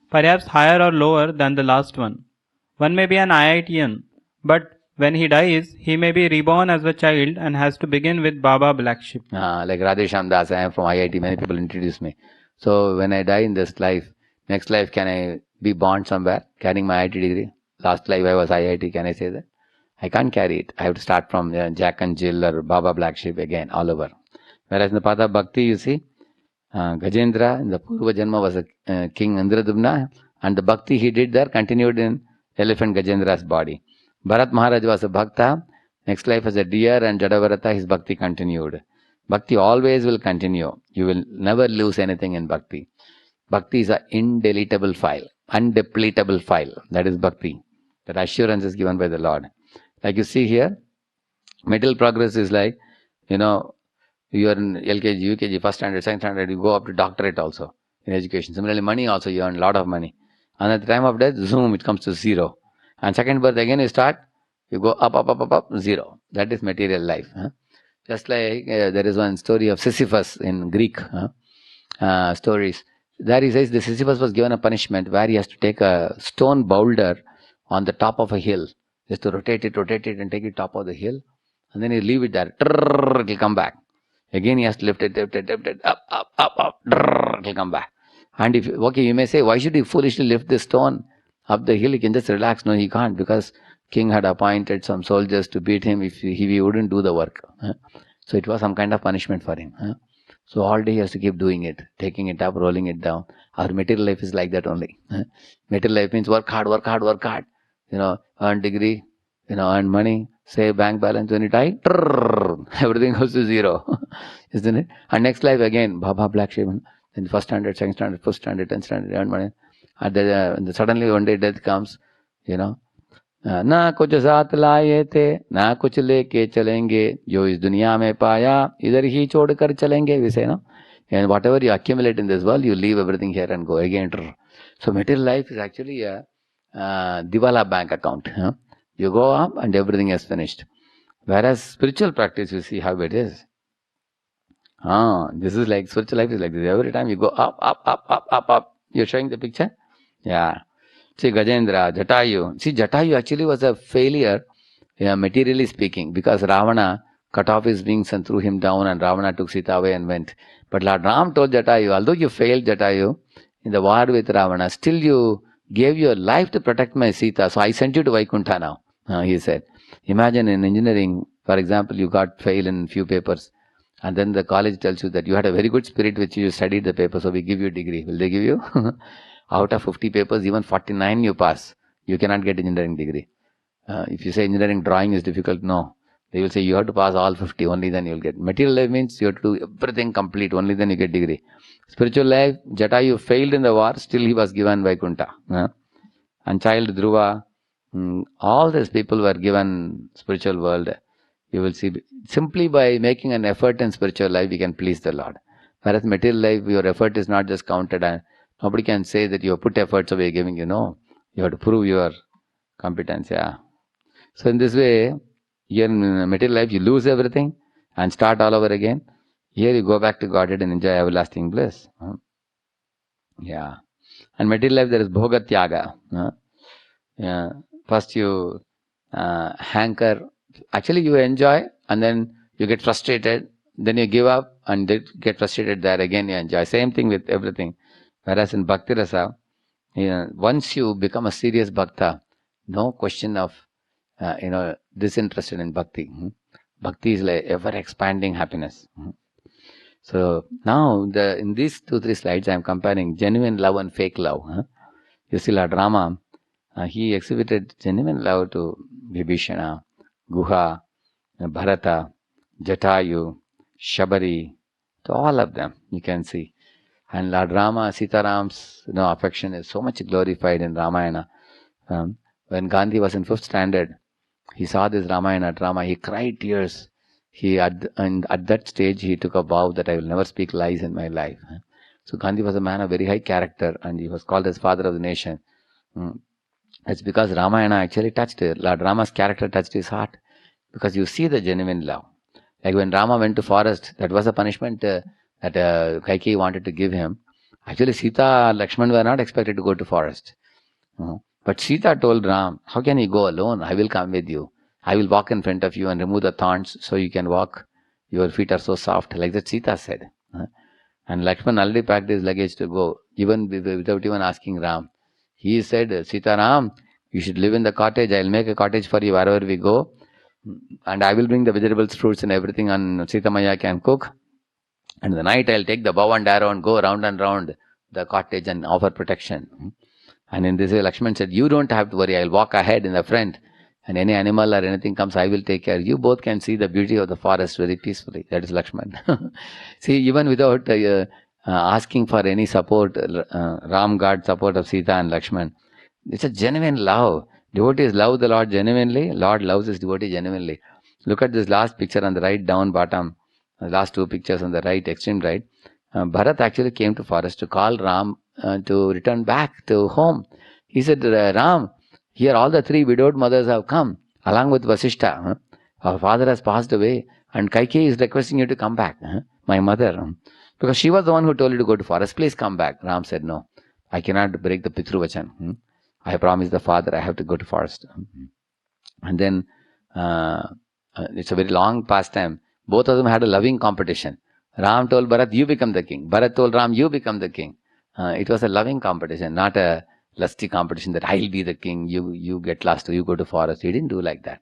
Perhaps higher or lower than the last one. One may be an IITian, but when he dies, he may be reborn as a child and has to begin with Baba Black Sheep. Like Radhesham Das, I am from IIT. Many people introduce me. So, when I die in this life, next life, can I be born somewhere carrying my IIT degree? Last life I was IIT, can I say that? I can't carry it. I have to start from Jack and Jill or Baba Black Sheep again, all over. Whereas in the path of bhakti, you see, Gajendra in the Purva Janma was a king Indradumna, and the bhakti he did there continued in elephant Gajendra's body. Bharat Maharaj was a bhakta, next life as a deer, and Jadavarata his bhakti continued. Bhakti always will continue. You will never lose anything in bhakti. Bhakti is an indeletable file, undepletable file. That is bhakti. That assurance is given by the Lord. Like you see here, material progress is like, you are in LKG, UKG, first standard, second standard, you go up to doctorate also in education. Similarly, money also, you earn a lot of money. And at the time of death, zoom, it comes to zero. And second birth, again you start, you go up, zero. That is material life. Just like there is one story of Sisyphus in Greek stories. There he says the Sisyphus was given a punishment where he has to take a stone boulder on the top of a hill. He has to rotate it and take it top of the hill. And then you leave it there. It will come back. Again he has to lift it, up, it will come back. And if, you may say, why should you foolishly lift this stone? up the hill, he can just relax. No, he can't, because king had appointed some soldiers to beat him if he wouldn't do the work. So it was some kind of punishment for him. So all day he has to keep doing it, taking it up, rolling it down. Our material life is like that only. Material life means work hard, work hard, work hard. Earn degree, earn money, save bank balance. When you die, everything goes to zero, isn't it? And next life again, Baba Black Sheep. Then first standard, second standard, first standard, 10th standard, earn money. And then suddenly one day death comes, ना कुछ साथ लाए थे, ना कुछ लेके चलेंगे, जो इस दुनिया में पाया इधर ही छोड़ कर चलेंगे. We say, no? And whatever you accumulate in this world, you leave everything here and go again. So material life is actually a Diwala bank account. You go up and everything is finished. Whereas spiritual practice, you see how it is. This is like, spiritual life is like this. Every time you go up, up, up, up, up, up. You're showing the picture? Yeah. See Gajendra, Jatayu. See, Jatayu actually was a failure, materially speaking, because Ravana cut off his wings and threw him down, and Ravana took Sita away and went. But Lord Ram told Jatayu, although you failed, Jatayu, in the war with Ravana, still you gave your life to protect my Sita, so I sent you to Vaikuntha now, he said. Imagine in engineering, for example, you got fail in few papers, and then the college tells you that you had a very good spirit which you studied the paper, so we give you a degree. Will they give you? Out of 50 papers, even 49 you pass. You cannot get engineering degree. If you say engineering drawing is difficult, no. They will say you have to pass all 50, only then you will get. Material life means you have to do everything complete, only then you get degree. Spiritual life, Jatayu failed in the war, still he was given Vaikuntha. And child Dhruva, all these people were given spiritual world. You will see, simply by making an effort in spiritual life, we can please the Lord. Whereas material life, your effort is not just counted, and nobody can say that you have put effort, so we are giving you. No, you have to prove your competence. Yeah. So in this way, here in material life, you lose everything and start all over again. Here you go back to Godhead and enjoy everlasting bliss. Yeah. And material life, there is Bhoga Tyaga. First you hanker. Actually, you enjoy, and then you get frustrated. Then you give up and get frustrated there. Again, you enjoy. Same thing with everything. Whereas in Bhakti Rasa, once you become a serious Bhakta, no question of disinterested in Bhakti. Bhakti is like ever expanding happiness. So now in these 2-3 slides, I am comparing genuine love and fake love. You see Lord Rama, he exhibited genuine love to Vibhishana, Guha, Bharata, Jatayu, Shabari, to all of them, you can see. And Lord Rama, Sitaram's affection is so much glorified in Ramayana. When Gandhi was in 5th standard, he saw this Ramayana drama, he cried tears. At that stage, he took a vow that I will never speak lies in my life. So Gandhi was a man of very high character, and he was called as father of the nation. It's because Ramayana actually touched it. Lord Rama's character touched his heart, because you see the genuine love. Like when Rama went to forest, that was a punishment that Kaikeyi wanted to give him. Actually, Sita and Lakshman were not expected to go to forest. But Sita told Ram, how can you go alone? I will come with you. I will walk in front of you and remove the thorns so you can walk. Your feet are so soft. Like that Sita said. And Lakshman already packed his luggage to go, even without even asking Ram. He said, Sita Ram, you should live in the cottage. I will make a cottage for you wherever we go. And I will bring the vegetables, fruits and everything, and Sita Maya can cook. And in the night I will take the bow and arrow and go round and round the cottage and offer protection. And in this way Lakshman said, you don't have to worry. I will walk ahead in the front. And any animal or anything comes, I will take care. You both can see the beauty of the forest very peacefully. That is Lakshman. See, even without asking for any support, Ram got support of Sita and Lakshman. It's a genuine love. Devotees love the Lord genuinely. Lord loves his devotee genuinely. Look at this last picture on the right, down bottom. The last 2 pictures on the right, extreme right. Bharat actually came to forest to call Ram to return back to home. He said, Ram, here all the 3 widowed mothers have come, along with Vasishta. Our father has passed away, and Kaikeyi is requesting you to come back, my mother. Because she was the one who told you to go to forest. Please come back. Ram said, no, I cannot break the Pitru Vachan. I promised the father I have to go to forest. And then it's a very long pastime. Both of them had a loving competition. Ram told Bharat, you become the king. Bharat told Ram, you become the king. It was a loving competition, not a lusty competition that I'll be the king, you get lost, you go to forest. He didn't do like that.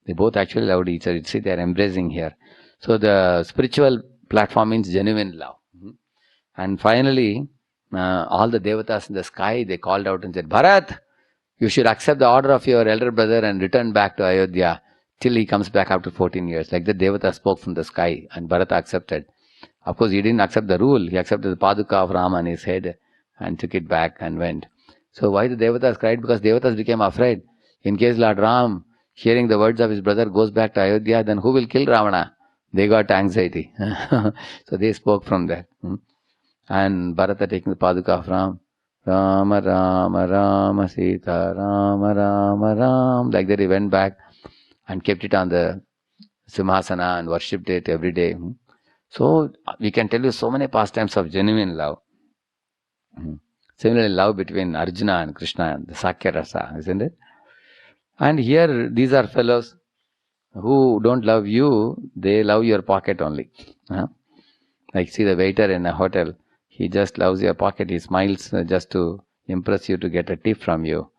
They both actually loved each other. See, they are embracing here. So the spiritual platform means genuine love. And finally, all the devatas in the sky, they called out and said, Bharat, you should accept the order of your elder brother and return back to Ayodhya till he comes back after 14 years. Like the devata spoke from the sky and Bharata accepted. Of course, he didn't accept the rule. He accepted the paduka of Rama on his head and took it back and went. So why the devatas cried? Because devatas became afraid. In case Lord Ram, hearing the words of his brother, goes back to Ayodhya, then who will kill Ravana? They got anxiety. So they spoke from there. And Bharata taking the paduka of Ram, Rama Rama Rama Sita Rama Rama Ram. Like that he went back and kept it on the Simhasana and worshipped it every day. So we can tell you so many pastimes of genuine love. Similarly, love between Arjuna and Krishna, the Sakya Rasa, isn't it? And here, these are fellows who don't love you, they love your pocket only. Like see the waiter in a hotel, he just loves your pocket, he smiles just to impress you, to get a tip from you.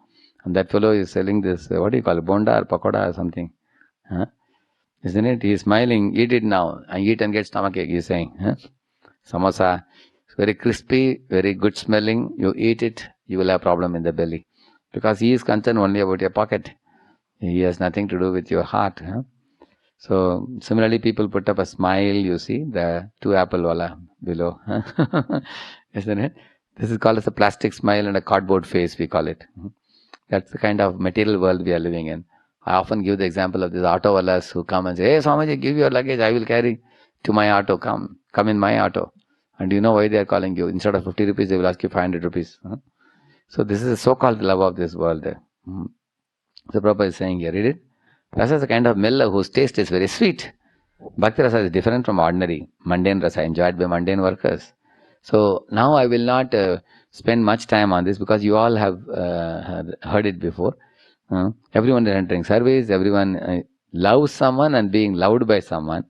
And that fellow is selling this, what do you call it, bonda or pakoda or something. Isn't it? He is smiling, eat it now, and eat and get stomachache, he is saying. Samosa, very crispy, very good smelling, you eat it, you will have problem in the belly. Because he is concerned only about your pocket. He has nothing to do with your heart. So, similarly, people put up a smile, you see, the 2 apple wala below. Isn't it? This is called as a plastic smile and a cardboard face, we call it. That's the kind of material world we are living in. I often give the example of these auto walas who come and say, hey, Swamiji, give your luggage, I will carry to my auto, come in my auto. And you know why they are calling you? Instead of 50 rupees, they will ask you 500 rupees. So this is a so-called love of this world. So Prabhupada is saying here, read it. Rasa is a kind of mellow whose taste is very sweet. Bhakti rasa is different from ordinary, mundane rasa enjoyed by mundane workers. So now I will not spend much time on this because you all have heard it before. Everyone is entering service, everyone loves someone and being loved by someone.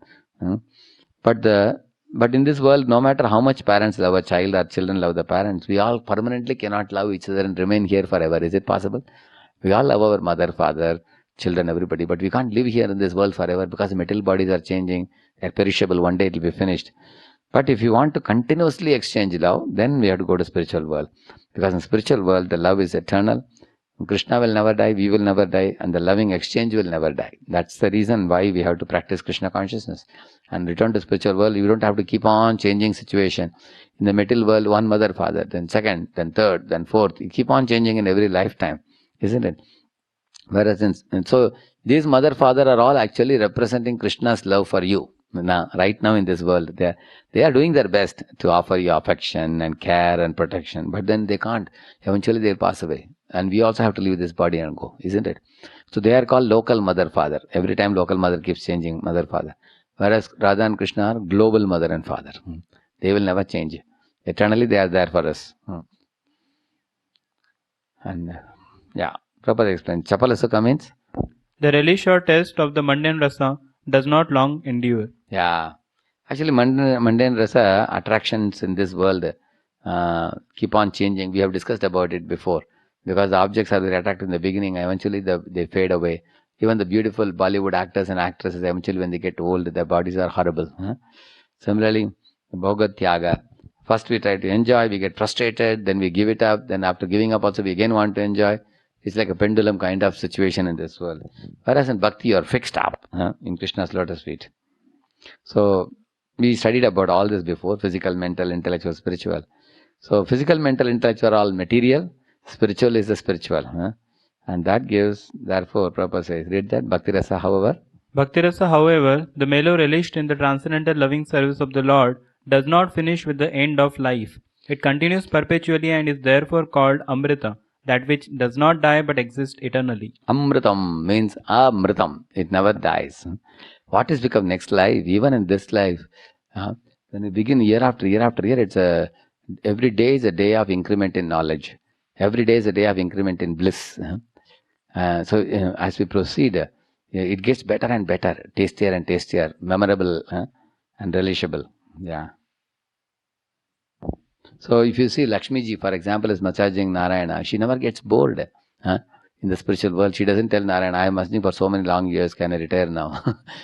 But in this world, no matter how much parents love a child or children love the parents, we all permanently cannot love each other and remain here forever. Is it possible? We all love our mother, father, children, everybody, but we can't live here in this world forever because the material bodies are changing, they are perishable, one day it will be finished. But if you want to continuously exchange love, then we have to go to spiritual world. Because in spiritual world, the love is eternal. Krishna will never die, we will never die, and the loving exchange will never die. That's the reason why we have to practice Krishna consciousness. And return to spiritual world, you don't have to keep on changing situation. In the material world, one mother, father, then second, then third, then fourth. You keep on changing in every lifetime, isn't it? Whereas and so these mother, father are all actually representing Krishna's love for you. Now, right now in this world, they are doing their best to offer you affection and care and protection, but then they can't. Eventually they'll pass away. And we also have to leave this body and go, isn't it? So they are called local mother, father. Every time local mother keeps changing mother, father. Whereas Radha and Krishna are global mother and father. They will never change. Eternally they are there for us. And Prabhupada explains. Chapala means? The relish or taste of the mundane rasa does not long endure. Yeah. Actually, mundane rasa, attractions in this world keep on changing. We have discussed about it before. Because the objects are very attractive in the beginning, eventually they fade away. Even the beautiful Bollywood actors and actresses, eventually when they get old, their bodies are horrible. Similarly, Bhogat Tyaga. First we try to enjoy, we get frustrated, then we give it up, then after giving up also we again want to enjoy. It's like a pendulum kind of situation in this world. Whereas in Bhakti you are fixed up in Krishna's lotus feet. So we studied about all this before, physical, mental, intellectual, spiritual. So physical, mental, intellectual are all material. Spiritual is the spiritual. And that gives, therefore, Prabhupada says, read that, Bhakti Rasa, however. Bhakti Rasa, however, the mellow relished in the transcendental loving service of the Lord, does not finish with the end of life. It continues perpetually and is therefore called Amrita, that which does not die but exists eternally. Amritam means Amritam. It never dies. What is become next life? Even in this life, when we begin year after year after year, every day is a day of increment in knowledge. Every day is a day of increment in bliss. So as we proceed, it gets better and better, tastier and tastier, memorable and relishable. Yeah. So if you see Lakshmi ji, for example, is massaging Narayana, she never gets bored. Huh? In the spiritual world, she doesn't tell Narayana, I am massaging for so many long years, can I retire now?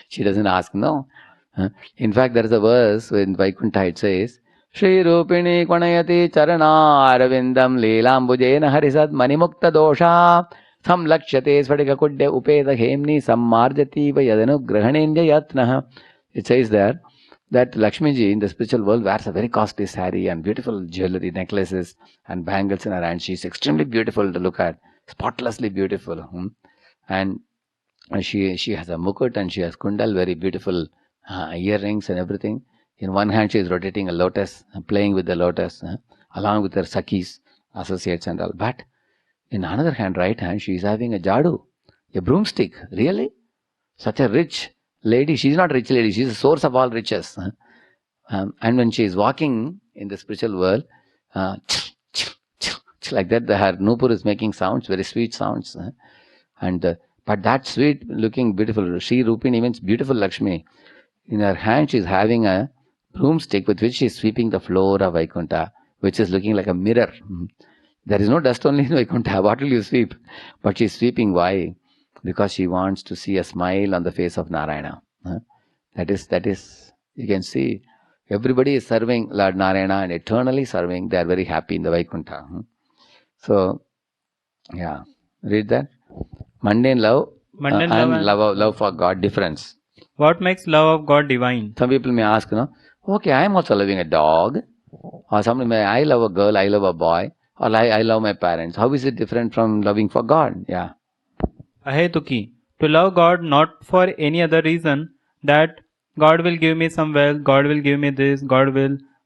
She doesn't ask, no. Huh? In fact, there is a verse in Vaikuntha, it says, Shri Rupini Kvanayati Charana Aravindam Leelambujena Harisad Manimukta Dosha Sam Lakshate Svatika Kudya Upeda Hemni Sammarjati Vayadanu Grahanendya Yatnaha. It says there that Lakshmi ji in the spiritual world wears a very costly saree and beautiful jewelry, necklaces and bangles in her hand. She is extremely beautiful to look at, spotlessly beautiful. And she has a mukut and she has kundal, very beautiful earrings and everything. In one hand she is rotating a lotus, playing with the lotus, along with her sakhis, associates and all. But in another hand, right hand, she is having a jadu, a broomstick. Really? Such a rich lady. She is not a rich lady. She is the source of all riches. And when she is walking in the spiritual world, like that, her nupur is making sounds, very sweet sounds. But that sweet looking beautiful, Shri Rupini means beautiful Lakshmi. In her hand she is having a broomstick with which she is sweeping the floor of Vaikuntha, which is looking like a mirror. There is no dust only in Vaikuntha. What will you sweep? But she is sweeping. Why? Because she wants to see a smile on the face of Narayana. That is, you can see, everybody is serving Lord Narayana and eternally serving. They are very happy in the Vaikuntha. So, yeah, read that. Mundane love and love for God, difference. What makes love of God divine? Some people may ask, okay, I am also loving a dog. Or somebody may, I love a girl, I love a boy. Or I love my parents. How is it different from loving for God? Yeah. Ahetuki. To love God not for any other reason that God will give me some wealth, God will give me this,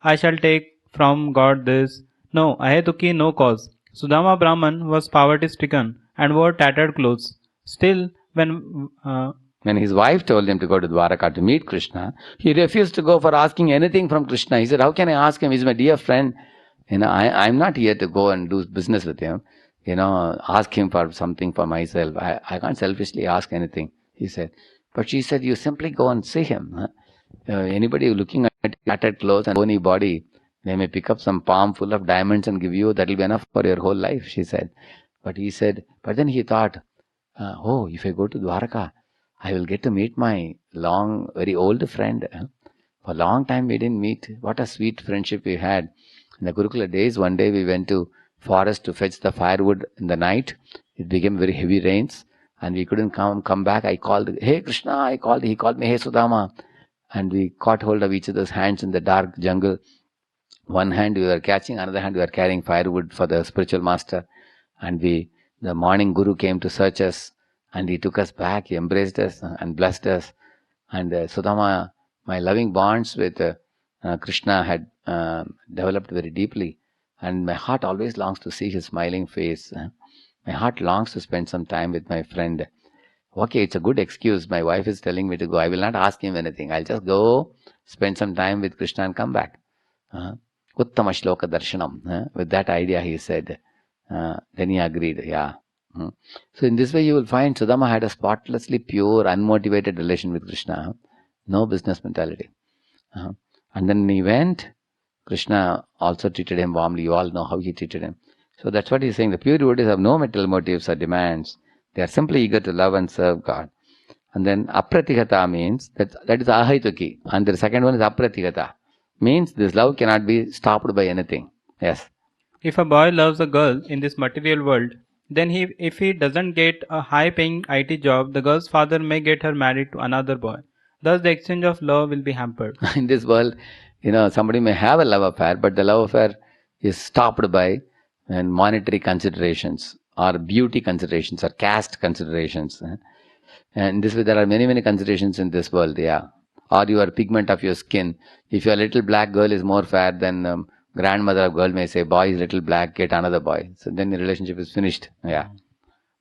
I shall take from God this. No, Ahetuki, no cause. Sudama Brahman was poverty stricken and wore tattered clothes. Still, when his wife told him to go to Dwaraka to meet Krishna, he refused to go for asking anything from Krishna. He said, how can I ask him? He's my dear friend. I'm not here to go and do business with him. Ask him for something for myself. I can't selfishly ask anything, he said. But she said, you simply go and see him. Anybody looking at tattered clothes and bony body, they may pick up some palm full of diamonds and give you. That will be enough for your whole life, she said. But then he thought, if I go to Dwaraka, I will get to meet my very old friend. For a long time we didn't meet. What a sweet friendship we had. In the Gurukula days, one day we went to forest to fetch the firewood in the night. It became very heavy rains and we couldn't come back. I called, hey Krishna, he called me, hey Sudama. And we caught hold of each other's hands in the dark jungle. One hand we were catching, another hand we were carrying firewood for the spiritual master. And the morning Guru came to search us and he took us back, he embraced us and blessed us. And Sudama, my loving bonds with Krishna had developed very deeply. And my heart always longs to see his smiling face. My heart longs to spend some time with my friend. Okay, it's a good excuse. My wife is telling me to go. I will not ask him anything. I'll just go, spend some time with Krishna and come back. Uttama shloka darshanam. With that idea, he said. Then he agreed. Yeah. So in this way, you will find Sudama had a spotlessly pure, unmotivated relation with Krishna. No business mentality. And then he went. Krishna also treated him warmly. You all know how he treated him. So that's what he's saying. The pure devotees have no material motives or demands. They are simply eager to love and serve God. And then apratigata means that is ahaituki. And the second one is apratigata. Means this love cannot be stopped by anything. Yes. If a boy loves a girl in this material world, then if he doesn't get a high-paying IT job, the girl's father may get her married to another boy. Thus, the exchange of love will be hampered. In this world, somebody may have a love affair, but the love affair is stopped by monetary considerations or beauty considerations or caste considerations. And this way, there are many, many considerations in this world, yeah. Or your pigment of your skin. If your little black girl is more fair, then grandmother of girl may say, boy is little black, get another boy. So then the relationship is finished, yeah.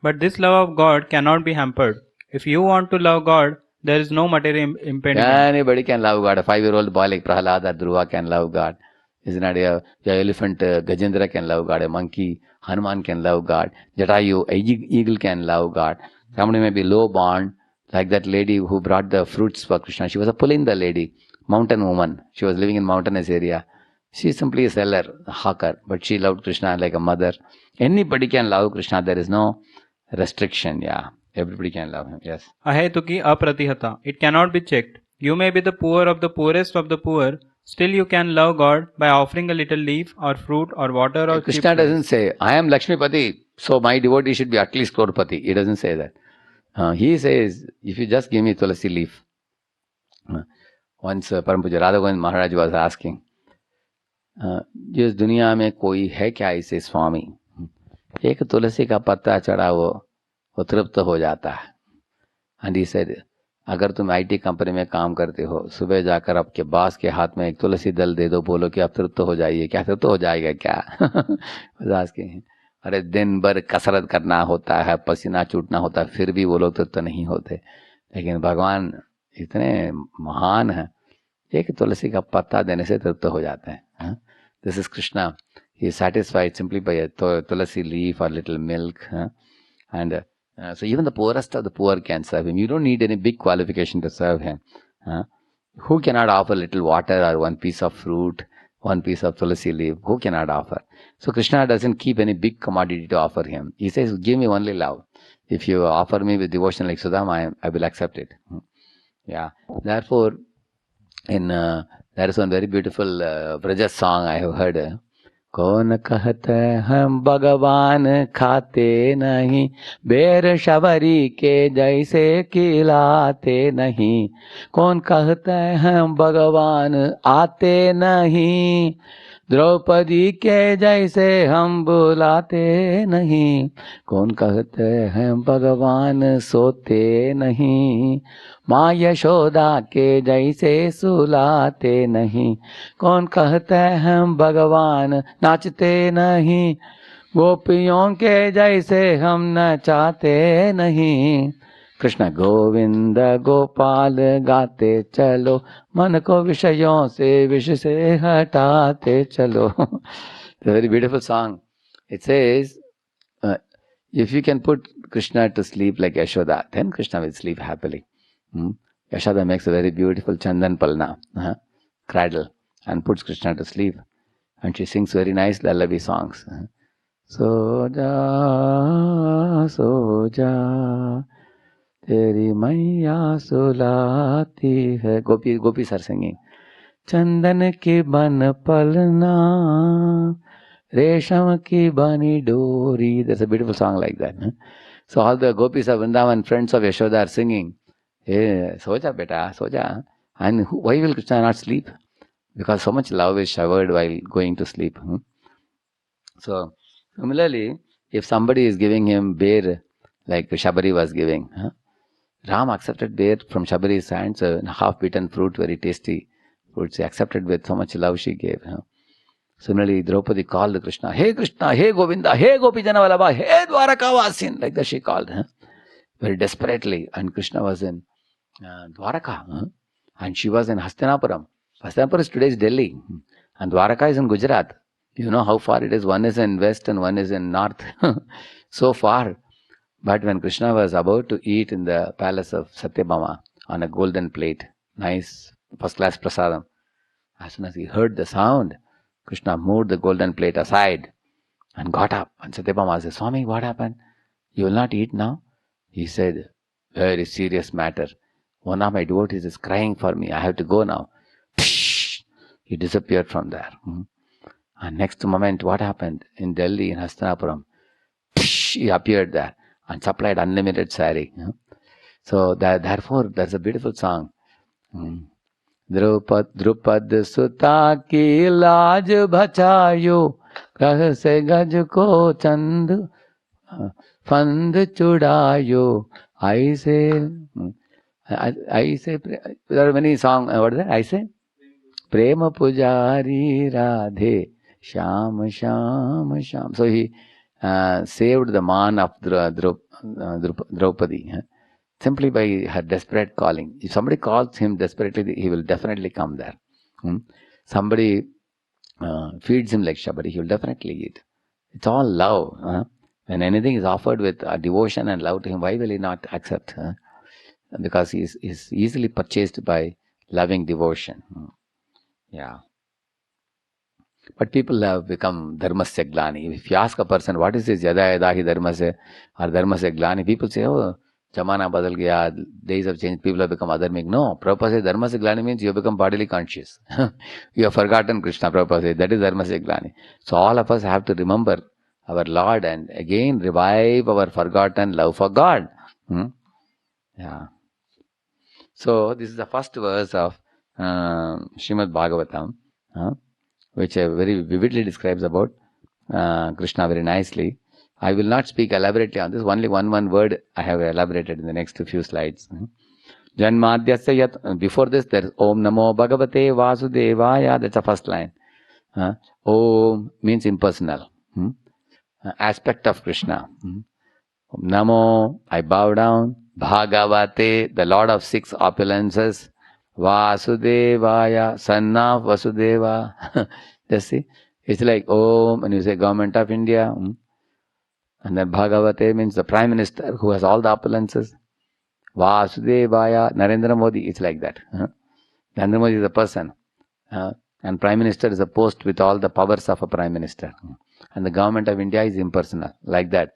But this love of God cannot be hampered. If you want to love God, there is no material impediment. Anybody can love God. A 5-year-old boy like Prahalad or Dhruva can love God. Isn't it? A elephant, Gajendra can love God. A monkey, Hanuman can love God. Jatayu, a eagle can love God. Somebody may be low born, like that lady who brought the fruits for Krishna. She was a Pulinda lady, mountain woman. She was living in mountainous area. She's simply a seller, a hawker, but she loved Krishna like a mother. Anybody can love Krishna. There is no restriction. Yeah, everybody can love him. Yes. अहेतुकी अप्रतिहता. It cannot be checked. You may be the poor of the poorest of the poor. Still you can love God by offering a little leaf or fruit or water or Krishna cheap doesn't say, I am Lakshmipati, so my devotee should be at least crorepati. He doesn't say that. He says, if you just give me tulasi leaf. Once Param Puja Radha Govind Maharaj was asking, जिस दुनिया में कोई है क्या ऐसे स्वामी, एक तुलसी का पत्ता चढ़ा वो तृप्त हो जाता है. एंड ही सेड, अगर तुम आईटी कंपनी में काम करते हो, सुबह जाकर आपके बॉस के हाथ में एक तुलसी दल दे दो, बोलो कि आप तृप्त हो जाइए. क्या तृप्त हो जाएगा क्या? अरे दिन भर कसरत करना होता है, पसीना छूटना होता है, फिर भी वो लोग तृप्त नहीं होते. लेकिन भगवान इतने महान है, एक तुलसी का पत्ता देने से तृप्त हो जाते हैं. This is Krishna. He is satisfied simply by tulsi leaf और little milk. And so even the poorest of the poor can serve him. You don't need any big qualification to serve him. Who cannot offer little water or one piece of fruit, one piece of tulasi leaf? Who cannot offer? So Krishna doesn't keep any big commodity to offer him. He says, give me only love. If you offer me with devotion like Sudama, I will accept it. Yeah. Therefore, there is one very beautiful Vraja song I have heard. कौन कहते हम भगवान खाते नहीं, बेर शबरी के जैसे खिलाते नहीं. कौन कहते हम भगवान आते नहीं, द्रौपदी के जैसे हम बुलाते नहीं. कौन कहते हैं भगवान सोते नहीं, माँ यशोदा के जैसे सुलाते नहीं. कौन कहते हैं भगवान नाचते नहीं, गोपियों के जैसे हम नचाते नहीं. कृष्ण गोविंद गोपाल गाते चलो, मन को विषयों से विषय से हटाते चलो. Very beautiful song. It says, if you can put Krishna to sleep like Yashoda, then Krishna will sleep happily. Yashoda makes a very beautiful Chandan Palna, cradle, and puts Krishna to sleep. And she sings very nice lullaby songs. Soja, soja, तेरी मैया सुलाती है. Gopis are singing. चंदन की बन पलना, रेशम की बनी डोरी. There's a beautiful song like that. So all the gopis of Vrindavan, friends of Yashoda, are singing, hey, soja beta, soja. And why will Krishna not sleep? Because so much love is showered while going to sleep. So similarly, if somebody is giving him bear, like Shabari was giving, Ram accepted bear from Shabari's hands, a half-beaten fruit, very tasty fruit. She accepted with so much love she gave. Similarly, Draupadi called Krishna, hey Krishna, hey Govinda, hey Gopi Jana Vallabha, hey Dwaraka. Like that she called, very desperately. And Krishna was in Dwaraka, and she was in Hastinapuram. Hastinapuram is today's Delhi, and Dwaraka is in Gujarat. You know how far it is. One is in west and one is in north. So far. But when Krishna was about to eat in the palace of Satyabhama on a golden plate, nice first-class prasadam, as soon as he heard the sound, Krishna moved the golden plate aside and got up. And Satyabhama said, Swami, what happened? You will not eat now? He said, very serious matter. One of my devotees is crying for me. I have to go now. He disappeared from there. And next moment, what happened? In Delhi, in Hastinapuram, he appeared there and supplied unlimited sari. So therefore, there's a beautiful song. Drupad सुता की लाज बचायो, कह से गज को चंद फंद चुड़ायो. ऐसे there are many songs. What is that? ऐसे प्रेम पुजारी Radhe Shyam Shyam Shyam. So he saved the man of Draupadi simply by her desperate calling. If somebody calls him desperately, he will definitely come there. Somebody feeds him like Shabari, he will definitely eat. It's all love. When anything is offered with devotion and love to him, why will he not accept? Because he is easily purchased by loving devotion. Yeah. But people have become dharmasya glani. If you ask a person, what is this yada yada hi dharmasya or dharmasya glani, people say, oh, Jamana badal gaya, days have changed, people have become adharmic. No, Prabhupada says dharmasya glani means you have become bodily conscious. You have forgotten Krishna, Prabhupada says. That is dharmasya glani. So all of us have to remember our Lord and again revive our forgotten love for God. Yeah. So this is the first verse of Srimad Bhagavatam, which very vividly describes about Krishna very nicely. I will not speak elaborately on this. Only one word I have elaborated in the next few slides. Janmadhyasya yat. Before this, there is Om Namo Bhagavate Vasudevaya. That's the first line. Om means impersonal. Aspect of Krishna. Namo, I bow down. Bhagavate, the Lord of six opulences. Vasudevaya, son of Vasudeva. Just see, it's like Om, and you say Government of India. And then Bhagavate means the Prime Minister who has all the opulences. Vasudevaya, Narendra Modi, it's like that. Narendra Modi is a person. And Prime Minister is a post with all the powers of a Prime Minister. And the Government of India is impersonal, like that.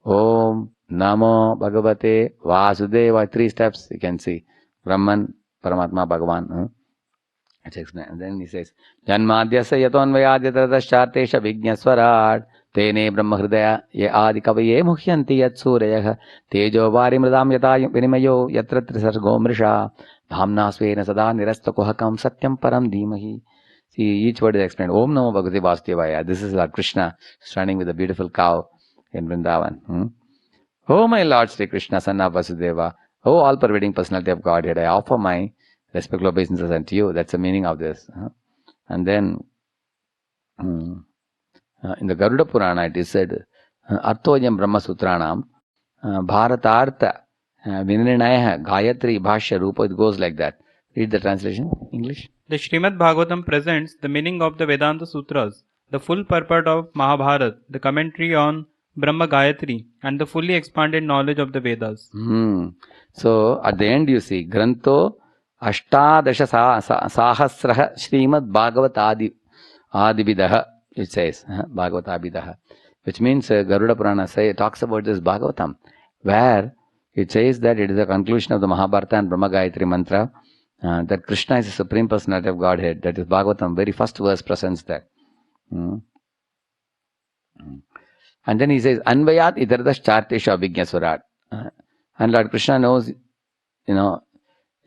Om Namo Bhagavate Vasudeva. 3 steps you can see. Brahman, Paramatma, Bhagavan. It's explained. And then he says, Janmadhyasya yatonvayadyatratashartesha vijñaswarat tene brahmahridaya ye adikavaye muhyanti yat surayah tejo vari mridam yata vinimayo yatra trisargo mrisha dhamna svena sada nirastakuhakam satyam param dhimahi. See, each word is explained. Om Namo Bhagavate Vasudevaya. This is Lord Krishna standing with a beautiful cow in Vrindavan. Oh my Lord Sri Krishna, son of Vasudeva, oh all-pervading personality of Godhead, I offer my respectful obeisances unto you. That's the meaning of this. And then in the Garuda Purana it is said, Arthoyam Brahma Sutranam Bharatartha Vinrinaya Gayatri Bhashya Rupa. It goes like that. Read the translation, English. The Srimad Bhagavatam presents the meaning of the Vedanta Sutras, the full purport of Mahabharata, the commentary on Brahma Gayatri, and the fully expanded knowledge of the Vedas. So at the end you see, Granto Ashtadasha Sahasraha Srimad Bhagavat Adividaha, it says, Bhagavat Adividaha, which means Garuda Purana talks about this Bhagavatam, where it says that it is a conclusion of the Mahabharata and Brahma Gayatri mantra, that Krishna is the Supreme Personality of Godhead. That is Bhagavatam, very first verse presents that. And then he says, Anvayat idaradas chartesha abhigyaswarat. And Lord Krishna knows,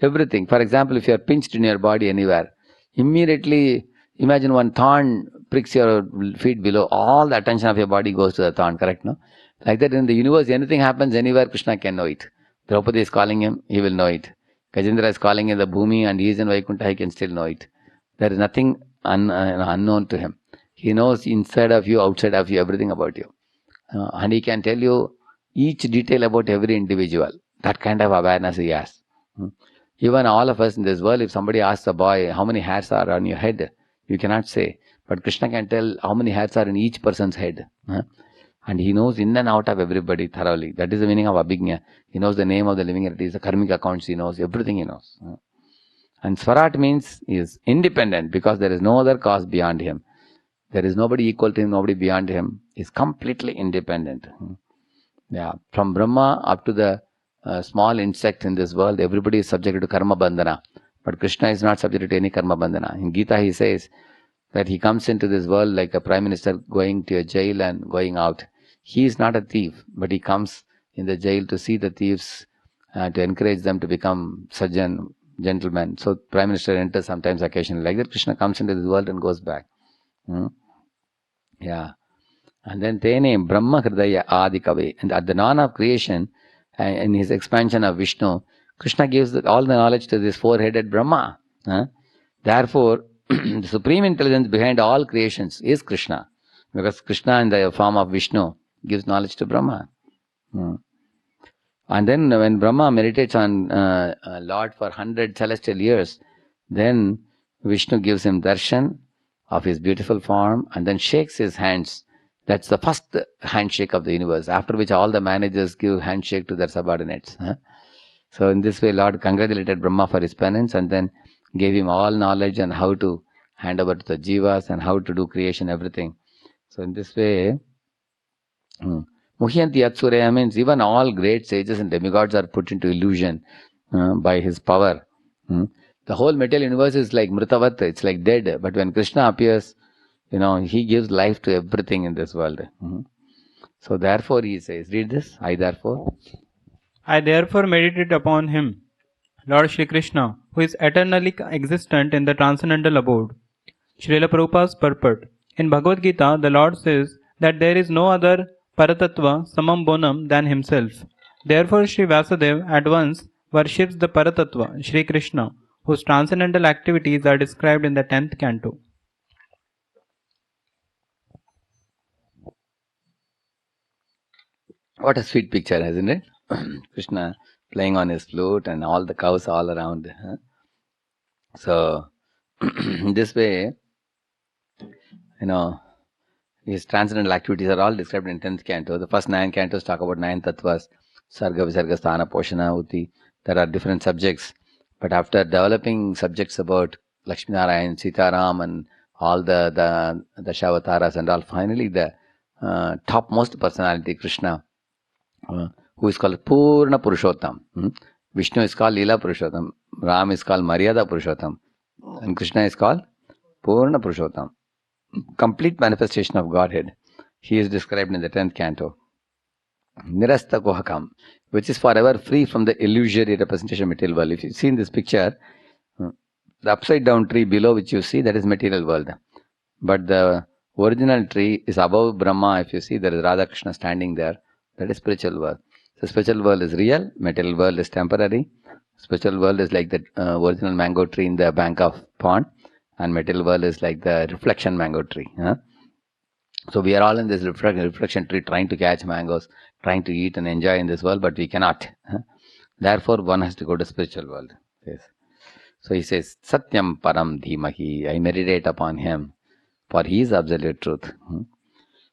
everything. For example, if you are pinched in your body anywhere, immediately imagine one thorn pricks your feet below, all the attention of your body goes to the thorn, correct, no? Like that in the universe, anything happens anywhere, Krishna can know it. Draupadi is calling him, he will know it. Gajendra is calling in the Bhumi and he is in Vaikuntha, he can still know it. There is nothing unknown to him. He knows inside of you, outside of you, everything about you. And he can tell you each detail about every individual. That kind of awareness he has. Even all of us in this world, if somebody asks a boy, how many hairs are on your head? You cannot say. But Krishna can tell how many hairs are in each person's head. And he knows in and out of everybody thoroughly. That is the meaning of Abhignya. He knows the name of the living entities, the karmic accounts he knows, everything he knows. And Swarat means he is independent because there is no other cause beyond him. There is nobody equal to him, nobody beyond him. He is completely independent. Yeah, from Brahma up to the small insect in this world, everybody is subject to karma bandhana. But Krishna is not subject to any karma bandhana. In Gita he says that he comes into this world like a prime minister going to a jail and going out. He is not a thief, but he comes in the jail to see the thieves, to encourage them to become sajjan, gentlemen. So prime minister enters sometimes occasionally. Like that Krishna comes into this world and goes back. Yeah. And then Tene Brahma Hridaya Adikave. And at the dawn of creation, in his expansion of Vishnu, Krishna gives all the knowledge to this four-headed Brahma. Therefore, the supreme intelligence behind all creations is Krishna. Because Krishna in the form of Vishnu gives knowledge to Brahma. And then when Brahma meditates on Lord for 100 celestial years, then Vishnu gives him darshan of his beautiful form and then shakes his hands. That's the first handshake of the universe, after which all the managers give handshake to their subordinates. So in this way, Lord congratulated Brahma for his penance and then gave him all knowledge on how to hand over to the jivas and how to do creation, everything. So in this way, Muhyanti Yatsuraya means even all great sages and demigods are put into illusion by his power. The whole material universe is like Mritavat, it's like dead. But when Krishna appears, he gives life to everything in this world. So therefore he says, read this, I therefore meditate upon him, Lord Shri Krishna, who is eternally existent in the transcendental abode. Srila Prabhupada's purport. In Bhagavad Gita, the Lord says that there is no other Paratattva samam bonam than himself. Therefore, Sri Vasudev at once worships the Paratattva, Sri Krishna, whose transcendental activities are described in the 10th canto. What a sweet picture, isn't it? Krishna playing on his flute and all the cows all around. So, in this way, his transcendental activities are all described in 10th canto. The first 9 cantos talk about 9 tattvas, Sarga, Visarga, Sthana, Poshana, Uti. There are different subjects. But after developing subjects about Lakshmi Narayan, Sitaram, and all the Dashavataras and all, finally the topmost personality, Krishna, who is called Purna Purushottam. Vishnu is called Leela Purushottam. Ram is called Maryada Purushottam. And Krishna is called Purna Purushottam. Complete manifestation of Godhead. He is described in the 10th canto. Nirasta Kohakam, which is forever free from the illusory representation of material world. If you see in this picture, the upside down tree below which you see, that is material world. But the original tree is above Brahma. If you see, there is Radha Krishna standing there. That is spiritual world. So spiritual world is real, material world is temporary. Spiritual world is like the original mango tree in the bank of pond, and material world is like the reflection mango tree. So we are all in this reflection tree trying to catch mangoes, trying to eat and enjoy in this world, but we cannot. Therefore, one has to go to spiritual world. Yes. So he says, Satyam Param Dhimahi, I meditate upon him, for he is absolute truth.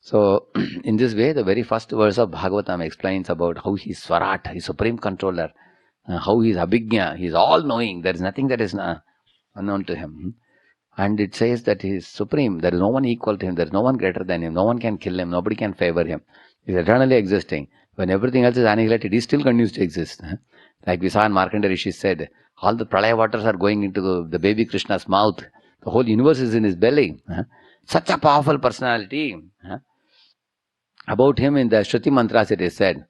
So, in this way, the very first verse of Bhagavatam explains about how he is Swarat, he is supreme controller, how he is Abhignya, he is all-knowing, there is nothing that is unknown to him. And it says that he is supreme, there is no one equal to him, there is no one greater than him, no one can kill him, nobody can favor him. He is eternally existing. When everything else is annihilated, he still continues to exist. Like we saw in Markandeya Rishi said, all the pralaya waters are going into the baby Krishna's mouth. The whole universe is in his belly. Such a powerful personality. About him in the Shruti Mantras it is said,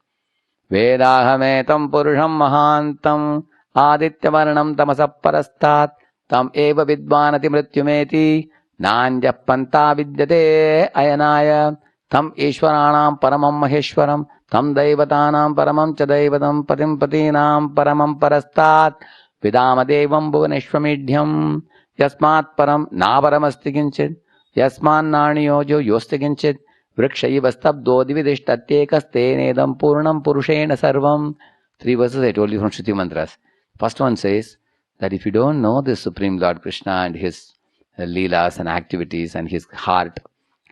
Vedahametam Purusham Mahantam Adityavarnam Tamasapparastat Tam Eva Vidvanati Mrityumeti Nanja Panta Vidyate Ayanaya Tam Ishwaranam Paramam Maheshwaram Tam Daivatanam Paramam Chadaivatam Patim Patinam Paramam Parastat Vidamadevam Bhuvaneshwamidhyam Yasmat Param Naparamasti Kinchit Yasman Narniyojo Yosti Kinchit Vrikshaiva Stabdo Dividishtatyekastenedam Purnam Purushena Sarvam. 3 verses I told you from Shruti Mantras. First one says that if you don't know the Supreme Lord Krishna and his leelas and activities and his heart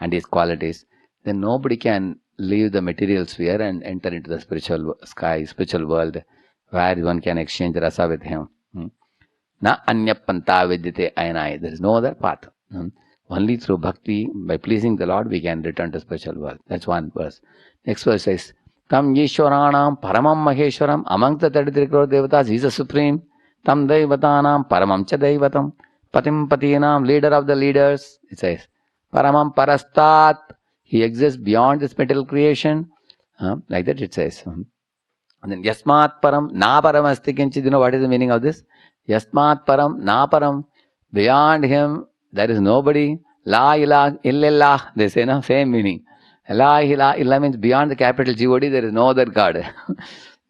and his qualities, then nobody can leave the material sphere and enter into the spiritual sky, spiritual world, where one can exchange rasa with him. Na anya panta vidyate ayanai. There is no other path. Only through bhakti, by pleasing the Lord, we can return to spiritual world. That's one verse. Next verse says, Tam Yishwaranam Paramam Maheshwaram. Among the 33 crore devatas, he is the supreme. Tam Daivatanam Paramam Cha Daivatam. Patim Patinam, leader of the leaders. It says, Paramam Parastat. He exists beyond this material creation. Like that it says. And then Yasmat Param Na Param Asti Kinchit. You know what is the meaning of this? Yasmat Param Na Param. Beyond him, there is nobody. La ilah illallah. They say, no, same meaning. La ilah illallah means beyond the capital God, there is no other God.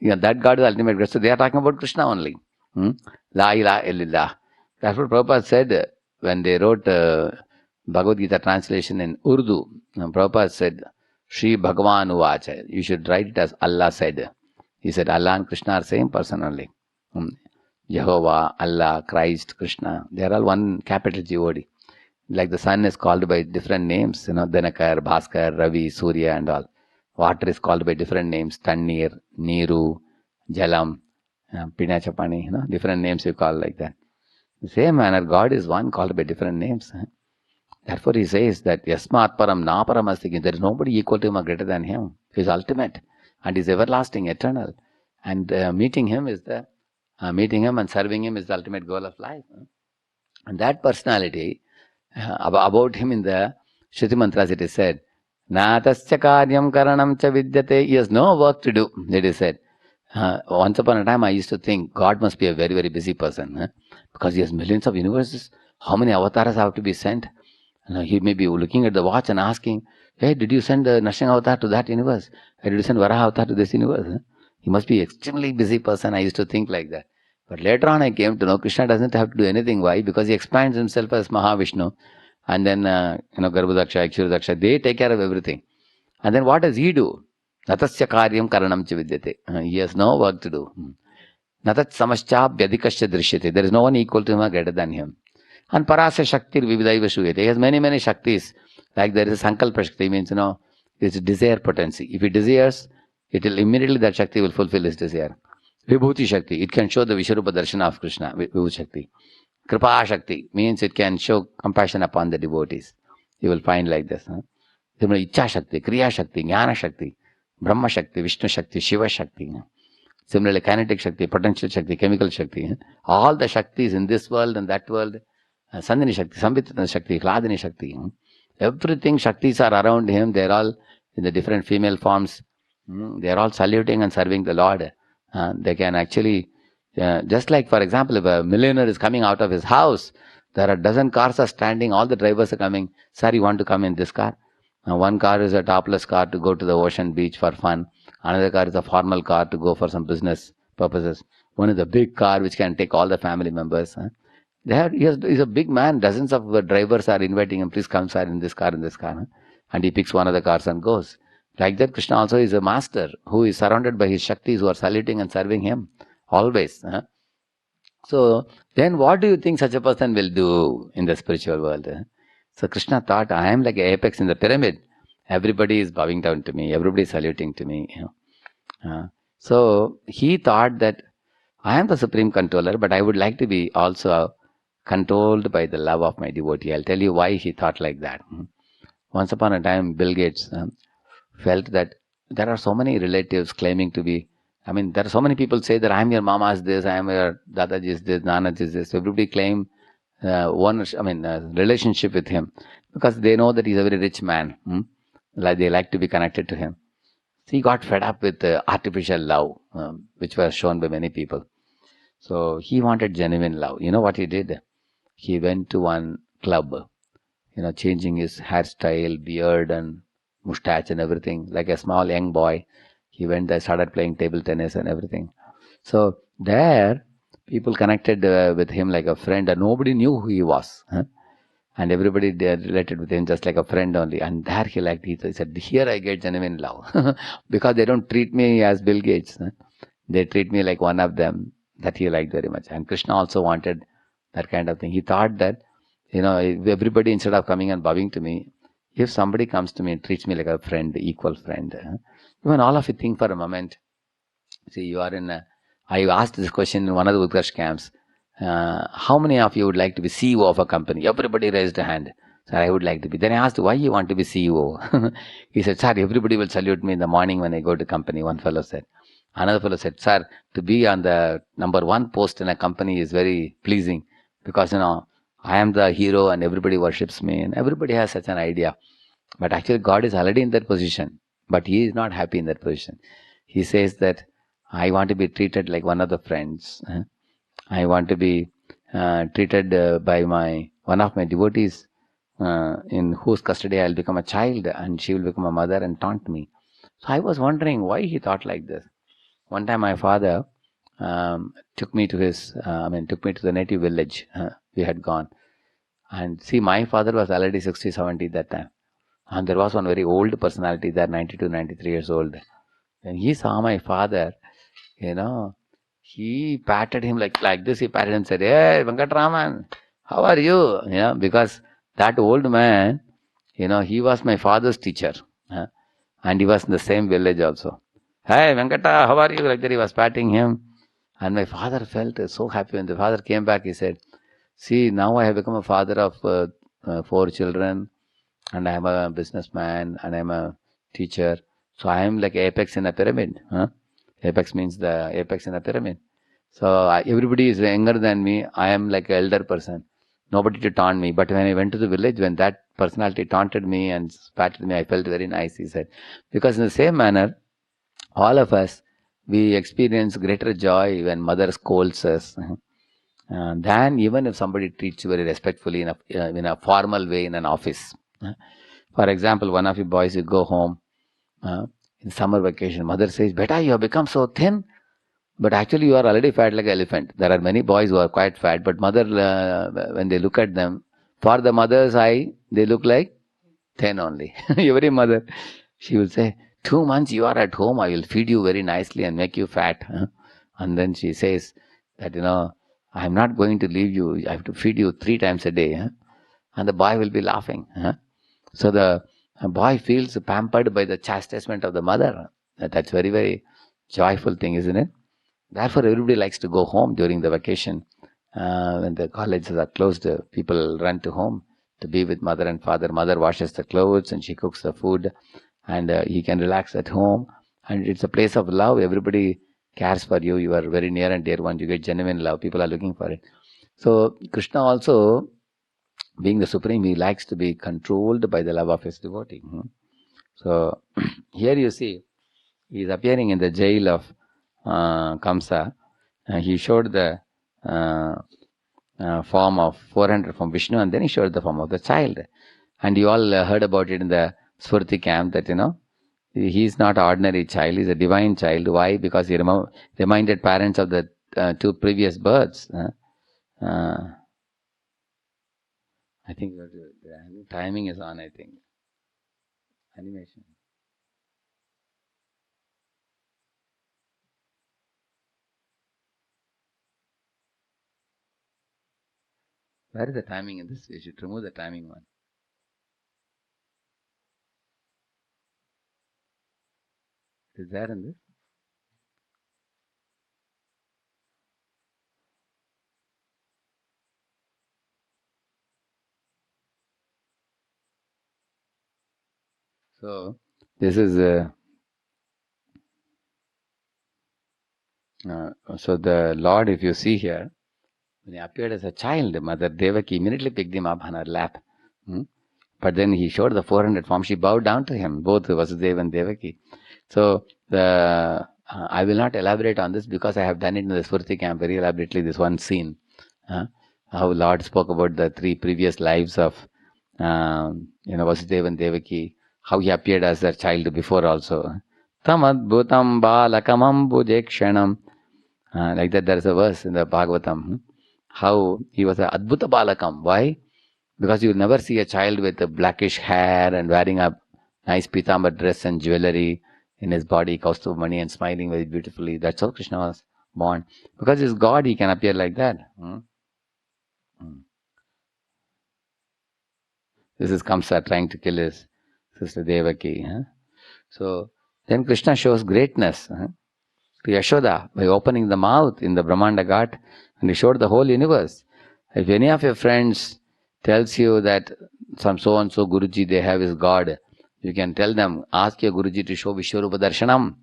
That God is the ultimate God. So they are talking about Krishna only. La ilah illallah. That's what Prabhupada said when they wrote Bhagavad Gita translation in Urdu. Prabhupada said, Shri Bhagavan Uvacha. You should write it as Allah said. He said Allah and Krishna are same person only. Jehovah, Allah, Christ, Krishna, they are all one capital God. Like the sun is called by different names, Dhanakar, Bhaskar, Ravi, Surya and all. Water is called by different names, Tannir, Neeru, Jalam, Pinachapani, different names you call like that. The same manner, God is one called by different names. Therefore, he says that Yasmat Param Na Param Asti. There is nobody equal to him or greater than him. He is ultimate and is everlasting, eternal. And meeting him and serving him is the ultimate goal of life. And that personality, about him in the Shruti Mantras it is said, Na tasya karyam karanam cha vidyate. He has no work to do, it is said. Once upon a time I used to think God must be a very, very busy person, because he has millions of universes. How many avatars have to be sent? He may be looking at the watch and asking, hey, did you send the Nrsimha avatar to that universe? Did you send Varaha avatar to this universe? He must be extremely busy person. I used to think like that. But later on I came to know Krishna doesn't have to do anything. Why? Because he expands himself as Mahavishnu. And then, Garbhodaksha, Akshuradaksha, they take care of everything. And then what does he do? Natasya karyam karanam cha vidyate. He has no work to do. Natat samascha vyadikasya drishyate. There is no one equal to him or greater than him. And Parasya Shakti Vividaiva Shuyate. He has many, many Shaktis. Like there is a Sankalpa Shakti, means, it's desire potency. If he desires, it will immediately, that Shakti will fulfill his desire. Vibhuti Shakti, it can show the Vishwarupa Darshana of Krishna, Vibhuti Shakti. Kripa Shakti, means it can show compassion upon the devotees. You will find like this. Similarly, Icha Shakti, Kriya Shakti, Jnana Shakti, Brahma Shakti, Vishnu Shakti, Shiva Shakti. Similarly, kinetic Shakti, potential Shakti, chemical Shakti. All the Shaktis in this world and that world, Sandhini Shakti, Sambhitana Shakti, Hladini Shakti. Everything Shaktis are around him. They are all in the different female forms. They are all saluting and serving the Lord. They can actually, just like, for example, if a millionaire is coming out of his house, there are a dozen cars are standing, all the drivers are coming. Sir, you want to come in this car? One car is a topless car to go to the ocean beach for fun. Another car is a formal car to go for some business purposes. One is a big car which can take all the family members. He's a big man. Dozens of drivers are inviting him, please come, sir, in this car, And he picks one of the cars and goes. Like that, Krishna also is a master who is surrounded by his Shaktis who are saluting and serving him. Always. So, then what do you think such a person will do in the spiritual world? So Krishna thought, I am like an apex in the pyramid. Everybody is bowing down to me. Everybody is saluting to me. So he thought that I am the supreme controller, but I would like to be also controlled by the love of my devotee. I'll tell you why he thought like that. Once upon a time, Bill Gates felt that there are so many relatives claiming to be, there are so many people say that I am your mama's this, I am your dadaji's this, nanaji's this. Everybody claim relationship with him because they know that he's a very rich man. Like they like to be connected to him. So he got fed up with artificial love, which was shown by many people. So he wanted genuine love. You know what he did? He went to one club, changing his hairstyle, beard and mustache and everything, like a small young boy. He went there, started playing table tennis and everything. So there, people connected with him like a friend, and nobody knew who he was. And everybody related with him just like a friend only. And there he liked it. He said, here I get genuine love. Because they don't treat me as Bill Gates. They treat me like one of them. That he liked very much. And Krishna also wanted that kind of thing. He thought that, if everybody, instead of coming and bowing to me, if somebody comes to me and treats me like a friend, equal friend. Even all of you think for a moment. See, you are I asked this question in one of the Utkarsh camps. How many of you would like to be CEO of a company? Everybody raised a hand. Sir, I would like to be. Then I asked, why you want to be CEO? He said, sir, everybody will salute me in the morning when I go to company, one fellow said. Another fellow said, sir, to be on the number one post in a company is very pleasing because, I am the hero and everybody worships me, and everybody has such an idea. But actually God is already in that position, but he is not happy in that position. He says that I want to be treated like one of the friends. I want to be treated by one of my devotees in whose custody I will become a child and she will become a mother and taunt me. So I was wondering why he thought like this. One time my father took me to the native village. We had gone. And see, my father was already 60, 70 that time. And there was one very old personality there, 92, 93 years old. When he saw my father, he patted him like this. He patted him and said, hey, Venkatraman, how are you? Because that old man, he was my father's teacher. And he was in the same village also. Hey, Venkata, how are you? Like that he was patting him. And my father felt so happy. When the father came back, he said, See, now I have become a father of 4 children, and I am a businessman, and I am a teacher. So I am like apex in a pyramid. Huh? Apex means the apex in a pyramid. So everybody is younger than me. I am like an elder person. Nobody to taunt me. But when I went to the village, when that personality taunted me and patted me, I felt very nice, he said. Because in the same manner, all of us, we experience greater joy when mother scolds us than even if somebody treats you very respectfully in a formal way in an office. For example, one of you boys, you go home in summer vacation. Mother says, "Beta, you have become so thin." But actually, you are already fat like an elephant. There are many boys who are quite fat, but mother, when they look at them, for the mother's eye, they look like thin only. Every mother, she will say, 2 months you are at home, I will feed you very nicely and make you fat. And then she says that, I'm not going to leave you. I have to feed you 3 times a day. And the boy will be laughing. So the boy feels pampered by the chastisement of the mother. That's very, very joyful thing, isn't it? Therefore, everybody likes to go home during the vacation. When the colleges are closed, people run to home to be with mother and father. Mother washes the clothes and she cooks the food, and he can relax at home. And it's a place of love. Everybody cares for you. You are very near and dear one. You get genuine love. People are looking for it. So Krishna also, being the supreme, he likes to be controlled by the love of his devotee. So here you see, he is appearing in the jail of Kamsa. He showed the form of 400 from Vishnu, and then he showed the form of the child. And you all heard about it in the Swurti camp that, he is not an ordinary child, he is a divine child. Why? Because he reminded parents of the 2 previous births. I think the timing is on, I think. Animation. Where is the timing in this? You should remove the timing one. Is there in this? So this is so the Lord, if you see here, when he appeared as a child, Mother Devaki immediately picked him up on her lap. But then he showed the 400 form. She bowed down to him, both Vasudeva and Devaki. So I will not elaborate on this because I have done it in the Swurti camp very elaborately. This one scene, how Lord spoke about the 3 previous lives of Vasudeva and Devaki, how he appeared as a child before also. Tam adbhutam balakamam bhujekshanam. Like that, there is a verse in the Bhagavatam. How he was an adbhuta balakam. Why? Because you will never see a child with a blackish hair and wearing a nice pitambar dress and jewelry in his body, Kaustubamani, and smiling very beautifully. That's how Krishna was born. Because he's God, he can appear like that. This is Kamsa trying to kill his sister Devaki. So then Krishna shows greatness to Yashoda by opening the mouth in the Brahmanda Ghat, and he showed the whole universe. If any of your friends tells you that some so-and-so Guruji they have is God, you can tell them, ask your Guruji to show Vishwarupa Darshanam.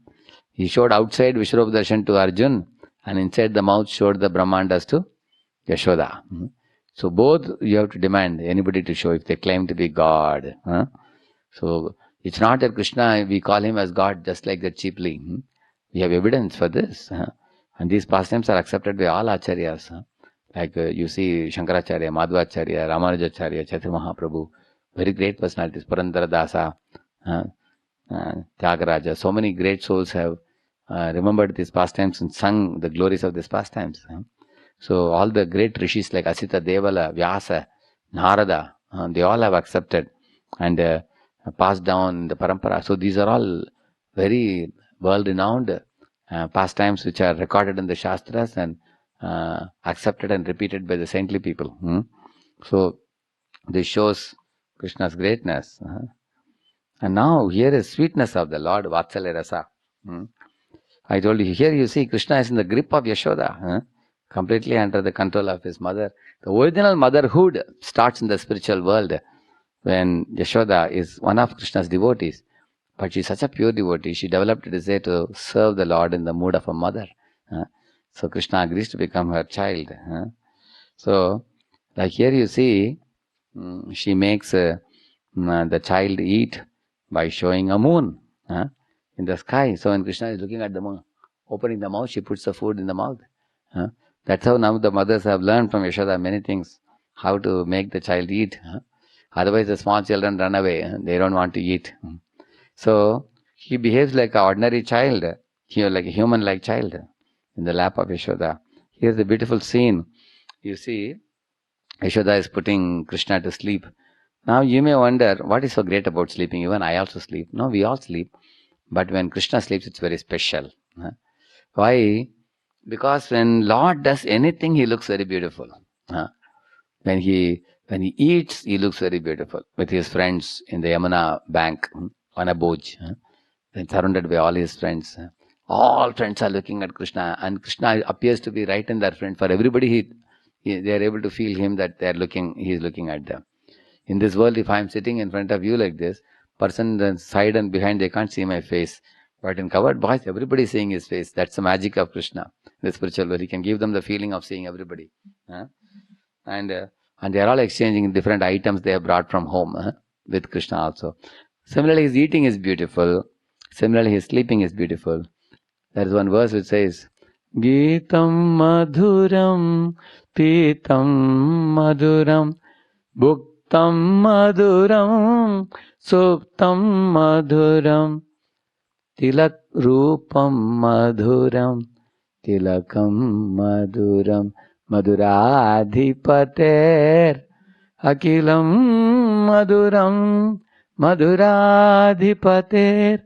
He showed outside Vishwarupa Darshan to Arjun, and inside the mouth showed the Brahmandas to Yashoda. So both you have to demand anybody to show if they claim to be God. So it's not that Krishna, we call him as God just like that cheaply. We have evidence for this. And these pastimes are accepted by all acharyas. Like you see Shankaracharya, Madhvacharya, Ramanujacharya, Chaitanya Mahaprabhu, very great personalities, Purandara Dasa, Tyagaraja. So many great souls have remembered these pastimes and sung the glories of these pastimes. So all the great rishis like Asita Devala, Vyasa, Narada, they all have accepted and passed down the parampara. So these are all very world-renowned pastimes which are recorded in the Shastras and accepted and repeated by the saintly people. So this shows Krishna's greatness. And now here is sweetness of the Lord, Vatsalya Rasa. I told you, here you see Krishna is in the grip of Yashoda. completely under the control of his mother. The original motherhood starts in the spiritual world when Yashoda is one of Krishna's devotees. But she's such a pure devotee, she developed a desire to serve the Lord in the mood of a mother. So Krishna agrees to become her child. So, like here you see, she makes the child eat by showing a moon in the sky. So when Krishna is looking at the moon, opening the mouth, she puts the food in the mouth. That's how now the mothers have learned from Yashoda many things, how to make the child eat. Otherwise the small children run away, they don't want to eat. So he behaves like an ordinary child, like a human-like child in the lap of Yashoda. Here's a beautiful scene. You see, Yashoda is putting Krishna to sleep. Now you may wonder, what is so great about sleeping? Even I also sleep. No, we all sleep. But when Krishna sleeps, it's very special. Why? Because when Lord does anything, he looks very beautiful. When he eats, he looks very beautiful with his friends in the Yamuna bank on a boj, then surrounded by all his friends. All friends are looking at Krishna, and Krishna appears to be right in their front. For everybody, they are able to feel him that he is looking at them. In this world, if I am sitting in front of you like this, person on the side and behind, they can't see my face. But in covered boys, everybody is seeing his face. That's the magic of Krishna. The spiritual world, he can give them the feeling of seeing everybody. And they are all exchanging different items they have brought from home with Krishna also. Similarly, his eating is beautiful. Similarly, his sleeping is beautiful. There is one verse which says, Geetam madhuram, pitam madhuram, bhuktam madhuram, suptam madhuram, tilak rupam madhuram, tilakam madhuram, madhuradhipater, akilam madhuram, madhuradhipater,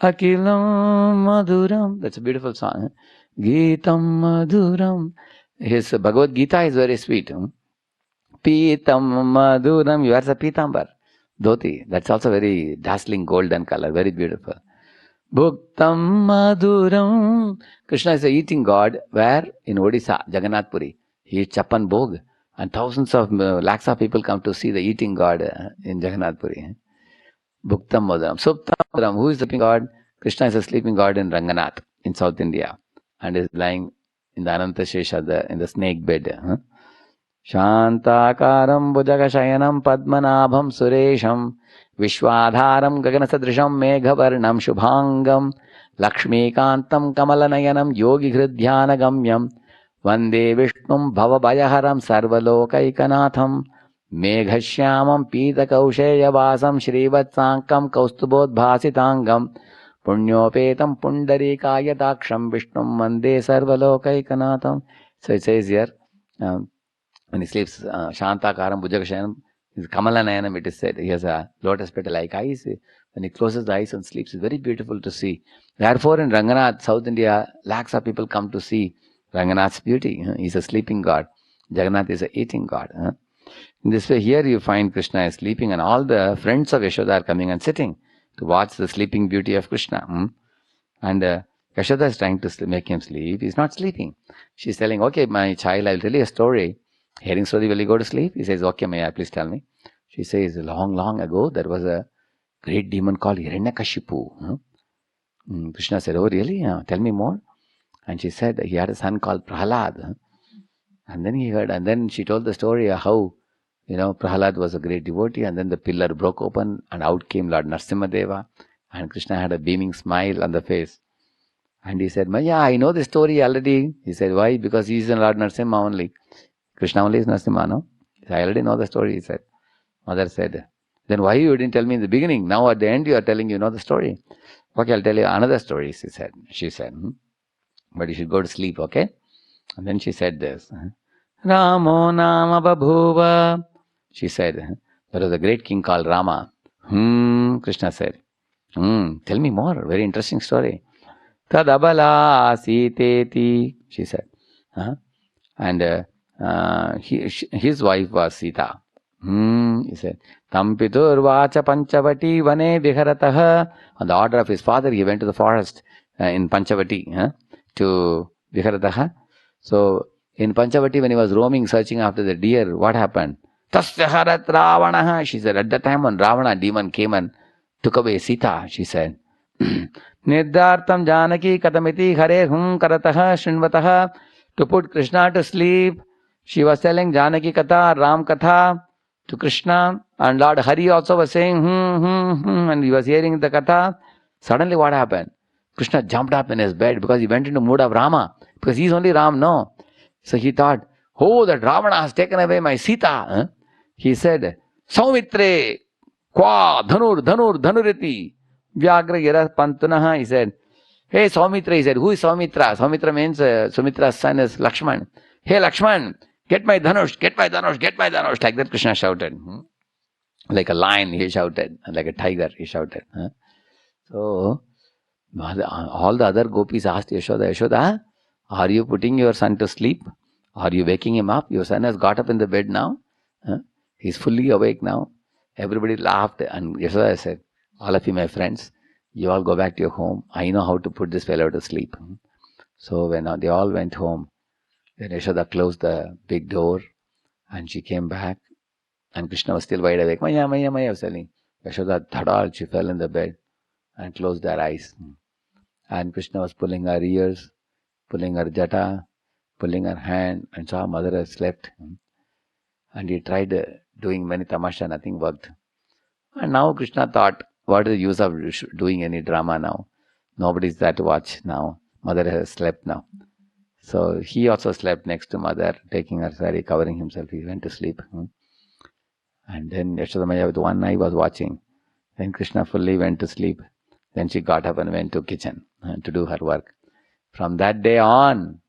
akilam madhuram. That's a beautiful song. Geetam madhuram. His Bhagavad Gita is very sweet. Pitam madhuram. He wears a pitambar, dhoti. That's also very dazzling golden color, very beautiful. Bhuktam madhuram. Krishna is a eating god. Where? In Odisha, Jagannath Puri. He eats chapan bhog. And thousands of lakhs of people come to see the eating god in Jagannath Puri. Bhuktam madhuram. Suptam madhuram. Who is the sleeping god? Krishna is a sleeping god in Ranganath in South India. And is lying in the Anantashesha, in the snake bed. Shantakaram bhujagashayanam padmanabham suresham Vishwadharam gaganasadrisham meghavarnam shubhangam Lakshmikantam kamalanayanam yogi hriddhyanagamyam Vande Vishnum bhavabhayaharam sarvalokaikanatham Meghashyamam pitakausheya-vasam Shrivatsankam kaustubodbhasitangam Punyopetam pundarikayadaksham Vishnum Vande sarvalokaikanatham. So it says here, when he sleeps, Shantakaram bhujagashayanam, his Kamalanayanam, it is said, he has a lotus petal-like eyes. When he closes the eyes and sleeps, it's very beautiful to see. Therefore, in Ranganath, South India, lakhs of people come to see Ranganath's beauty. He's a sleeping god. Jagannath is a eating god. In this way, here you find Krishna is sleeping, and all the friends of Yashoda are coming and sitting to watch the sleeping beauty of Krishna. And Yashoda is trying to make him sleep. He's not sleeping. She's telling, okay, my child, I'll tell you a story. Hearing story, will you go to sleep? He says, okay, may I please tell me? She says, long, long ago, there was a great demon called Hiranyakashipu. Krishna said, oh, really? Tell me more. And she said, he had a son called Prahalad. And then he heard, and then she told the story of how, Prahalad was a great devotee, and then the pillar broke open, and out came Lord Narasimhadeva, and Krishna had a beaming smile on the face. And he said, yeah, I know the story already. He said, why? Because he is in Lord Narasimha only. Krishna only is Narasimha, no? I already know the story, he said. Mother said, then why you didn't tell me in the beginning? Now at the end you are telling you know the story. Okay, I'll tell you another story, she said. But you should go to sleep, okay? And then she said this. Ramo nama babhuva. She said, there was a great king called Rama. Krishna said, tell me more, very interesting story. Tadabala siteti, she said. And his wife was Sita. He said, Tam piturvacha panchavati vane viharataha. On the order of his father, he went to the forest in Panchavati to viharataha. So In Panchavati, when he was roaming, searching after the deer, what happened? Tasya harat Ravanaha. She said, at that time when Ravana, demon, came and took away Sita, she said, Nirdartam Janaki Katamiti Hare Hum Karataha Shinvataha. To put Krishna to sleep, she was telling Janaki Katha, Ram Katha to Krishna, and Lord Hari also was saying, and he was hearing the Katha. Suddenly what happened? Krishna jumped up in his bed because he went into mood of Rama, because he's only Ram, no. So he thought, oh, that Ravana has taken away my Sita. He said, Saumitre, Kwa, Dhanuriti, Vyagra Gira Pantunaha. He said, hey Saumitra, he said, who is Saumitra? Saumitra means Sumitra's son is Lakshman. Hey Lakshman, get my Dhanush, get my Dhanush, get my Dhanush. Like that Krishna shouted. Like a lion he shouted, like a tiger he shouted. So, all the other gopis asked Yashoda, Yashoda, are you putting your son to sleep? Are you waking him up? Your son has got up in the bed now. He's fully awake now. Everybody laughed, and Yashoda said, all of you my friends, you all go back to your home. I know how to put this fellow to sleep. So when they all went home, then Yashoda closed the big door and she came back, and Krishna was still wide awake. Maya, Maya, Maya was telling. Yashoda, thadal, she fell in the bed and closed her eyes. And Krishna was pulling her ears, pulling her jata, pulling her hand, and saw mother had slept. And he tried doing many tamasha, nothing worked. And now Krishna thought, what is the use of doing any drama now? Nobody's there to watch now. Mother has slept now. So he also slept next to mother, taking her sari, covering himself. He went to sleep. And then Yashoda Maya with one eye was watching. Then Krishna fully went to sleep. Then she got up and went to kitchen to do her work. From that day on,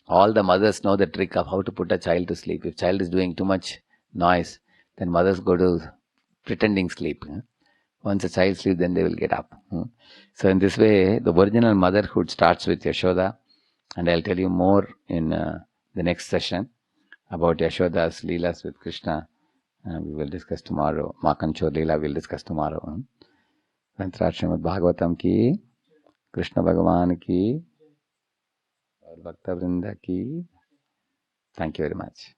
all the mothers know the trick of how to put a child to sleep. If child is doing too much noise, then mothers go to pretending sleep. Once a child sleeps, then they will get up. So in this way, the original motherhood starts with Yashoda, and I'll tell you more in the next session about Yashoda's Leelas with Krishna. We will discuss tomorrow. Makanchor Leela we'll discuss tomorrow. Granthraj Srimad Bhagavatam ki, Krishna Bhagavan ki, और भक्त वृंदा की. Thank you very much.